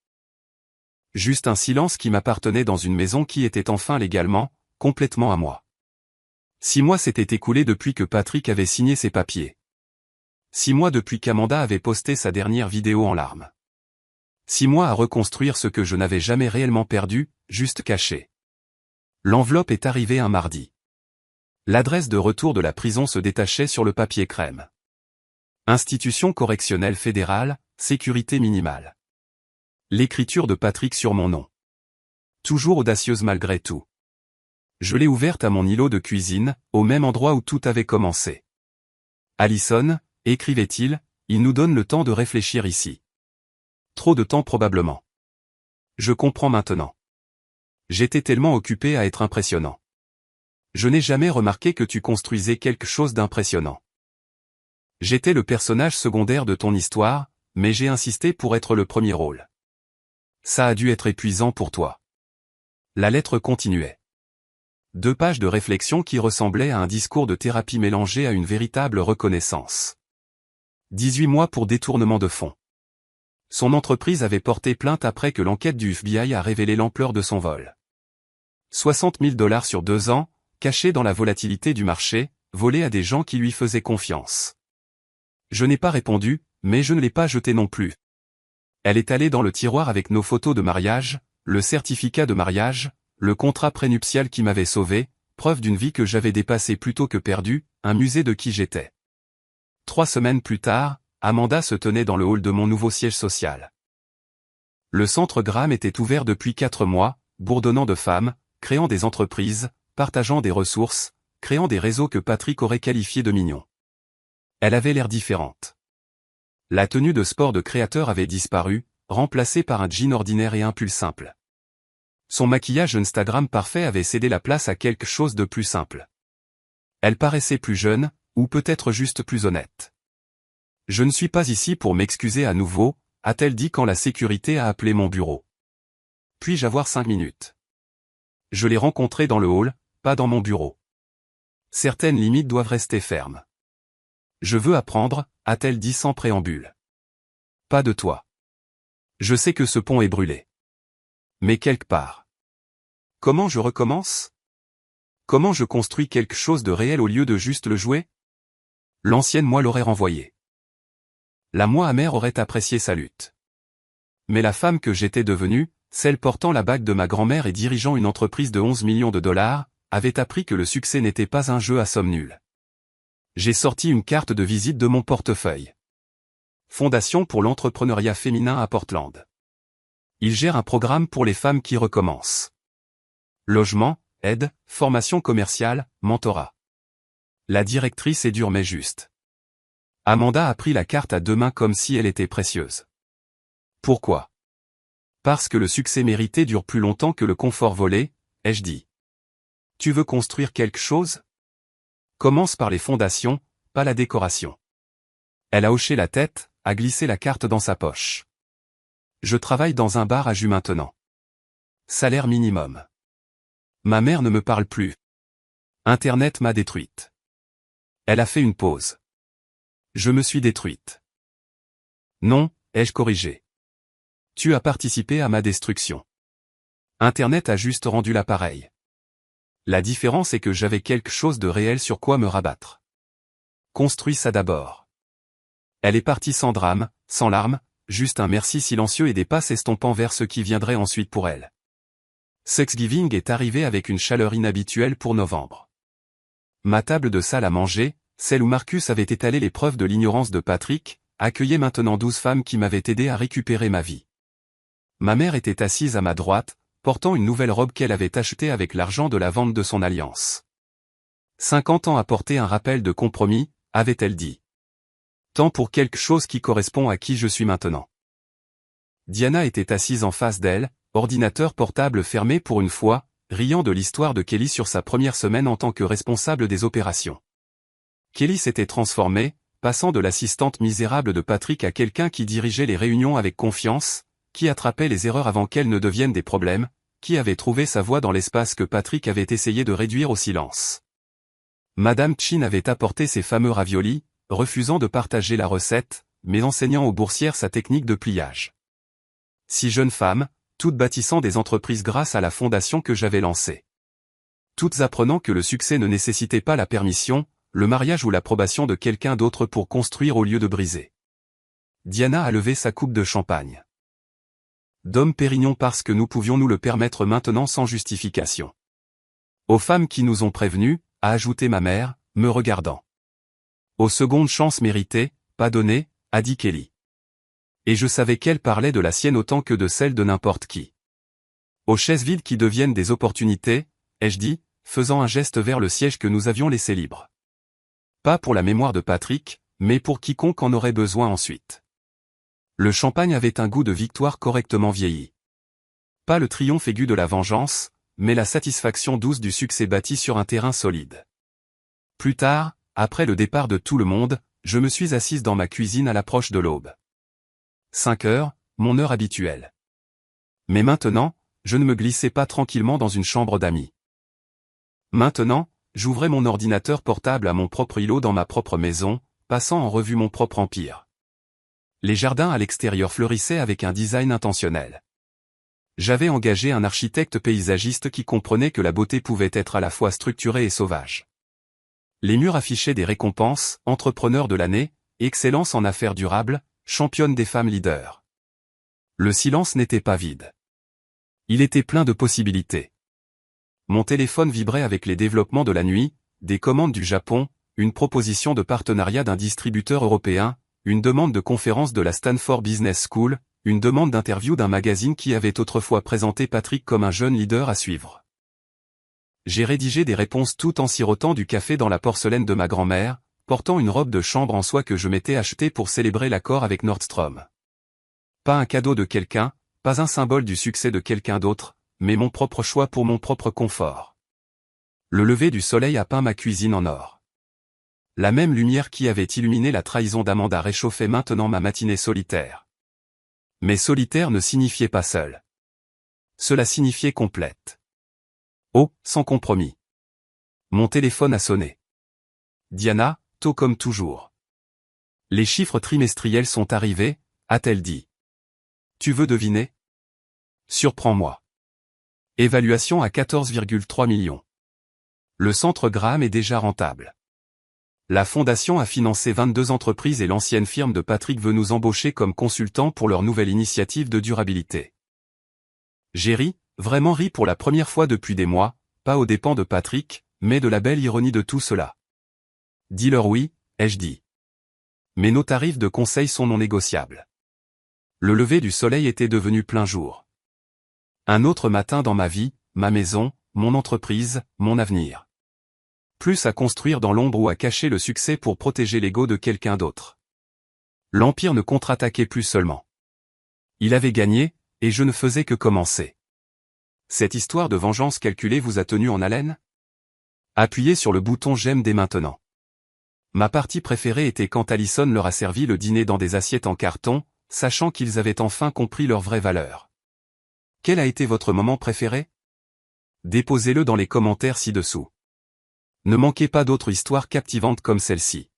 Juste un silence qui m'appartenait dans une maison qui était enfin légalement, complètement à moi. 6 mois s'étaient écoulés depuis que Patrick avait signé ses papiers. 6 mois depuis qu'Amanda avait posté sa dernière vidéo en larmes. 6 mois à reconstruire ce que je n'avais jamais réellement perdu, juste caché. L'enveloppe est arrivée un mardi. L'adresse de retour de la prison se détachait sur le papier crème. Institution correctionnelle fédérale, sécurité minimale. L'écriture de Patrick sur mon nom. Toujours audacieuse malgré tout. Je l'ai ouverte à mon îlot de cuisine, au même endroit où tout avait commencé. Allison, écrivait-il, il nous donne le temps de réfléchir ici. Trop de temps probablement. Je comprends maintenant. J'étais tellement occupé à être impressionnant. Je n'ai jamais remarqué que tu construisais quelque chose d'impressionnant. J'étais le personnage secondaire de ton histoire, mais j'ai insisté pour être le premier rôle. Ça a dû être épuisant pour toi. La lettre continuait. 2 pages de réflexion qui ressemblaient à un discours de thérapie mélangé à une véritable reconnaissance. 18 mois pour détournement de fonds. Son entreprise avait porté plainte après que l'enquête du FBI a révélé l'ampleur de son vol. 60 000 $ sur 2 ans, cachés dans la volatilité du marché, volés à des gens qui lui faisaient confiance. Je n'ai pas répondu, mais je ne l'ai pas jeté non plus. Elle est allée dans le tiroir avec nos photos de mariage, le certificat de mariage, le contrat prénuptial qui m'avait sauvé, preuve d'une vie que j'avais dépassée plutôt que perdue, un musée de qui j'étais. 3 semaines plus tard, Amanda se tenait dans le hall de mon nouveau siège social. Le Centre Graham était ouvert depuis 4 mois, bourdonnant de femmes, créant des entreprises, partageant des ressources, créant des réseaux que Patrick aurait qualifiés de mignons. Elle avait l'air différente. La tenue de sport de créateur avait disparu, remplacée par un jean ordinaire et un pull simple. Son maquillage Instagram parfait avait cédé la place à quelque chose de plus simple. Elle paraissait plus jeune, ou peut-être juste plus honnête. Je ne suis pas ici pour m'excuser à nouveau, a-t-elle dit quand la sécurité a appelé mon bureau. Puis-je avoir 5 minutes? Je l'ai rencontrée dans le hall, pas dans mon bureau. Certaines limites doivent rester fermes. Je veux apprendre, a-t-elle dit sans préambule. Pas de toi. Je sais que ce pont est brûlé. Mais quelque part. Comment je recommence? Comment je construis quelque chose de réel au lieu de juste le jouer? L'ancienne moi l'aurait renvoyé. La moi amère aurait apprécié sa lutte. Mais la femme que j'étais devenue, celle portant la bague de ma grand-mère et dirigeant une entreprise de 11 millions de $, avait appris que le succès n'était pas un jeu à somme nulle. J'ai sorti une carte de visite de mon portefeuille. Fondation pour l'entrepreneuriat féminin à Portland. Il gère un programme pour les femmes qui recommencent. Logement, aide, formation commerciale, mentorat. La directrice est dure mais juste. Amanda a pris la carte à 2 mains comme si elle était précieuse. Pourquoi? Parce que le succès mérité dure plus longtemps que le confort volé, ai-je dit. Tu veux construire quelque chose? Commence par les fondations, pas la décoration. Elle a hoché la tête, a glissé la carte dans sa poche. Je travaille dans un bar à jus maintenant. Salaire minimum. Ma mère ne me parle plus. Internet m'a détruite. Elle a fait une pause. Je me suis détruite. Non, ai-je corrigé. Tu as participé à ma destruction. Internet a juste rendu l'appareil. La différence est que j'avais quelque chose de réel sur quoi me rabattre. Construis ça d'abord. Elle est partie sans drame, sans larmes, juste un merci silencieux et des pas s'estompant vers ce qui viendrait ensuite pour elle. Thanksgiving est arrivé avec une chaleur inhabituelle pour novembre. Ma table de salle à manger, celle où Marcus avait étalé les preuves de l'ignorance de Patrick, accueillait maintenant 12 femmes qui m'avaient aidé à récupérer ma vie. Ma mère était assise à ma droite, portant une nouvelle robe qu'elle avait achetée avec l'argent de la vente de son alliance. 50 ans apportaient un rappel de compromis, avait-elle dit. Tant pour quelque chose qui correspond à qui je suis maintenant. Diana était assise en face d'elle, ordinateur portable fermé pour une fois, riant de l'histoire de Kelly sur sa première semaine en tant que responsable des opérations. Kelly s'était transformée, passant de l'assistante misérable de Patrick à quelqu'un qui dirigeait les réunions avec confiance, qui attrapait les erreurs avant qu'elles ne deviennent des problèmes, qui avait trouvé sa voie dans l'espace que Patrick avait essayé de réduire au silence. Madame Chin avait apporté ses fameux raviolis, refusant de partager la recette, mais enseignant aux boursières sa technique de pliage. 6 jeunes femmes, toutes bâtissant des entreprises grâce à la fondation que j'avais lancée. Toutes apprenant que le succès ne nécessitait pas la permission, le mariage ou l'approbation de quelqu'un d'autre pour construire au lieu de briser. Diana a levé sa coupe de champagne. Dom Pérignon parce que nous pouvions nous le permettre maintenant sans justification. Aux femmes qui nous ont prévenus, a ajouté ma mère, me regardant. Aux secondes chances méritées, pas données, a dit Kelly. Et je savais qu'elle parlait de la sienne autant que de celle de n'importe qui. Aux chaises vides qui deviennent des opportunités, ai-je dit, faisant un geste vers le siège que nous avions laissé libre. Pas pour la mémoire de Patrick, mais pour quiconque en aurait besoin ensuite. Le champagne avait un goût de victoire correctement vieilli. Pas le triomphe aigu de la vengeance, mais la satisfaction douce du succès bâti sur un terrain solide. Plus tard, après le départ de tout le monde, je me suis assise dans ma cuisine à l'approche de l'aube. 5 heures, mon heure habituelle. Mais maintenant, je ne me glissais pas tranquillement dans une chambre d'amis. Maintenant, j'ouvrais mon ordinateur portable à mon propre îlot dans ma propre maison, passant en revue mon propre empire. Les jardins à l'extérieur fleurissaient avec un design intentionnel. J'avais engagé un architecte paysagiste qui comprenait que la beauté pouvait être à la fois structurée et sauvage. Les murs affichaient des récompenses, entrepreneur de l'année, excellence en affaires durables, championne des femmes leaders. Le silence n'était pas vide. Il était plein de possibilités. Mon téléphone vibrait avec les développements de la nuit, des commandes du Japon, une proposition de partenariat d'un distributeur européen, une demande de conférence de la Stanford Business School, une demande d'interview d'un magazine qui avait autrefois présenté Patrick comme un jeune leader à suivre. J'ai rédigé des réponses tout en sirotant du café dans la porcelaine de ma grand-mère, portant une robe de chambre en soie que je m'étais achetée pour célébrer l'accord avec Nordstrom. Pas un cadeau de quelqu'un, pas un symbole du succès de quelqu'un d'autre, mais mon propre choix pour mon propre confort. Le lever du soleil a peint ma cuisine en or. La même lumière qui avait illuminé la trahison d'Amanda réchauffait maintenant ma matinée solitaire. Mais solitaire ne signifiait pas seul. Cela signifiait complète. Oh, sans compromis. Mon téléphone a sonné. Diana, tôt comme toujours. Les chiffres trimestriels sont arrivés, a-t-elle dit. Tu veux deviner? Surprends-moi. Évaluation à 14,3 millions. Le centre Graham est déjà rentable. La fondation a financé 22 entreprises et l'ancienne firme de Patrick veut nous embaucher comme consultants pour leur nouvelle initiative de durabilité. J'ai ri, vraiment ri pour la première fois depuis des mois, pas aux dépens de Patrick, mais de la belle ironie de tout cela. Dis-leur oui, ai-je dit. Mais nos tarifs de conseil sont non négociables. Le lever du soleil était devenu plein jour. Un autre matin dans ma vie, ma maison, mon entreprise, mon avenir. Plus à construire dans l'ombre ou à cacher le succès pour protéger l'ego de quelqu'un d'autre. L'Empire ne contre-attaquait plus seulement. Il avait gagné, et je ne faisais que commencer. Cette histoire de vengeance calculée vous a tenu en haleine? Appuyez sur le bouton j'aime dès maintenant. Ma partie préférée était quand Allison leur a servi le dîner dans des assiettes en carton, sachant qu'ils avaient enfin compris leur vraie valeur. Quel a été votre moment préféré? Déposez-le dans les commentaires ci-dessous. Ne manquez pas d'autres histoires captivantes comme celle-ci.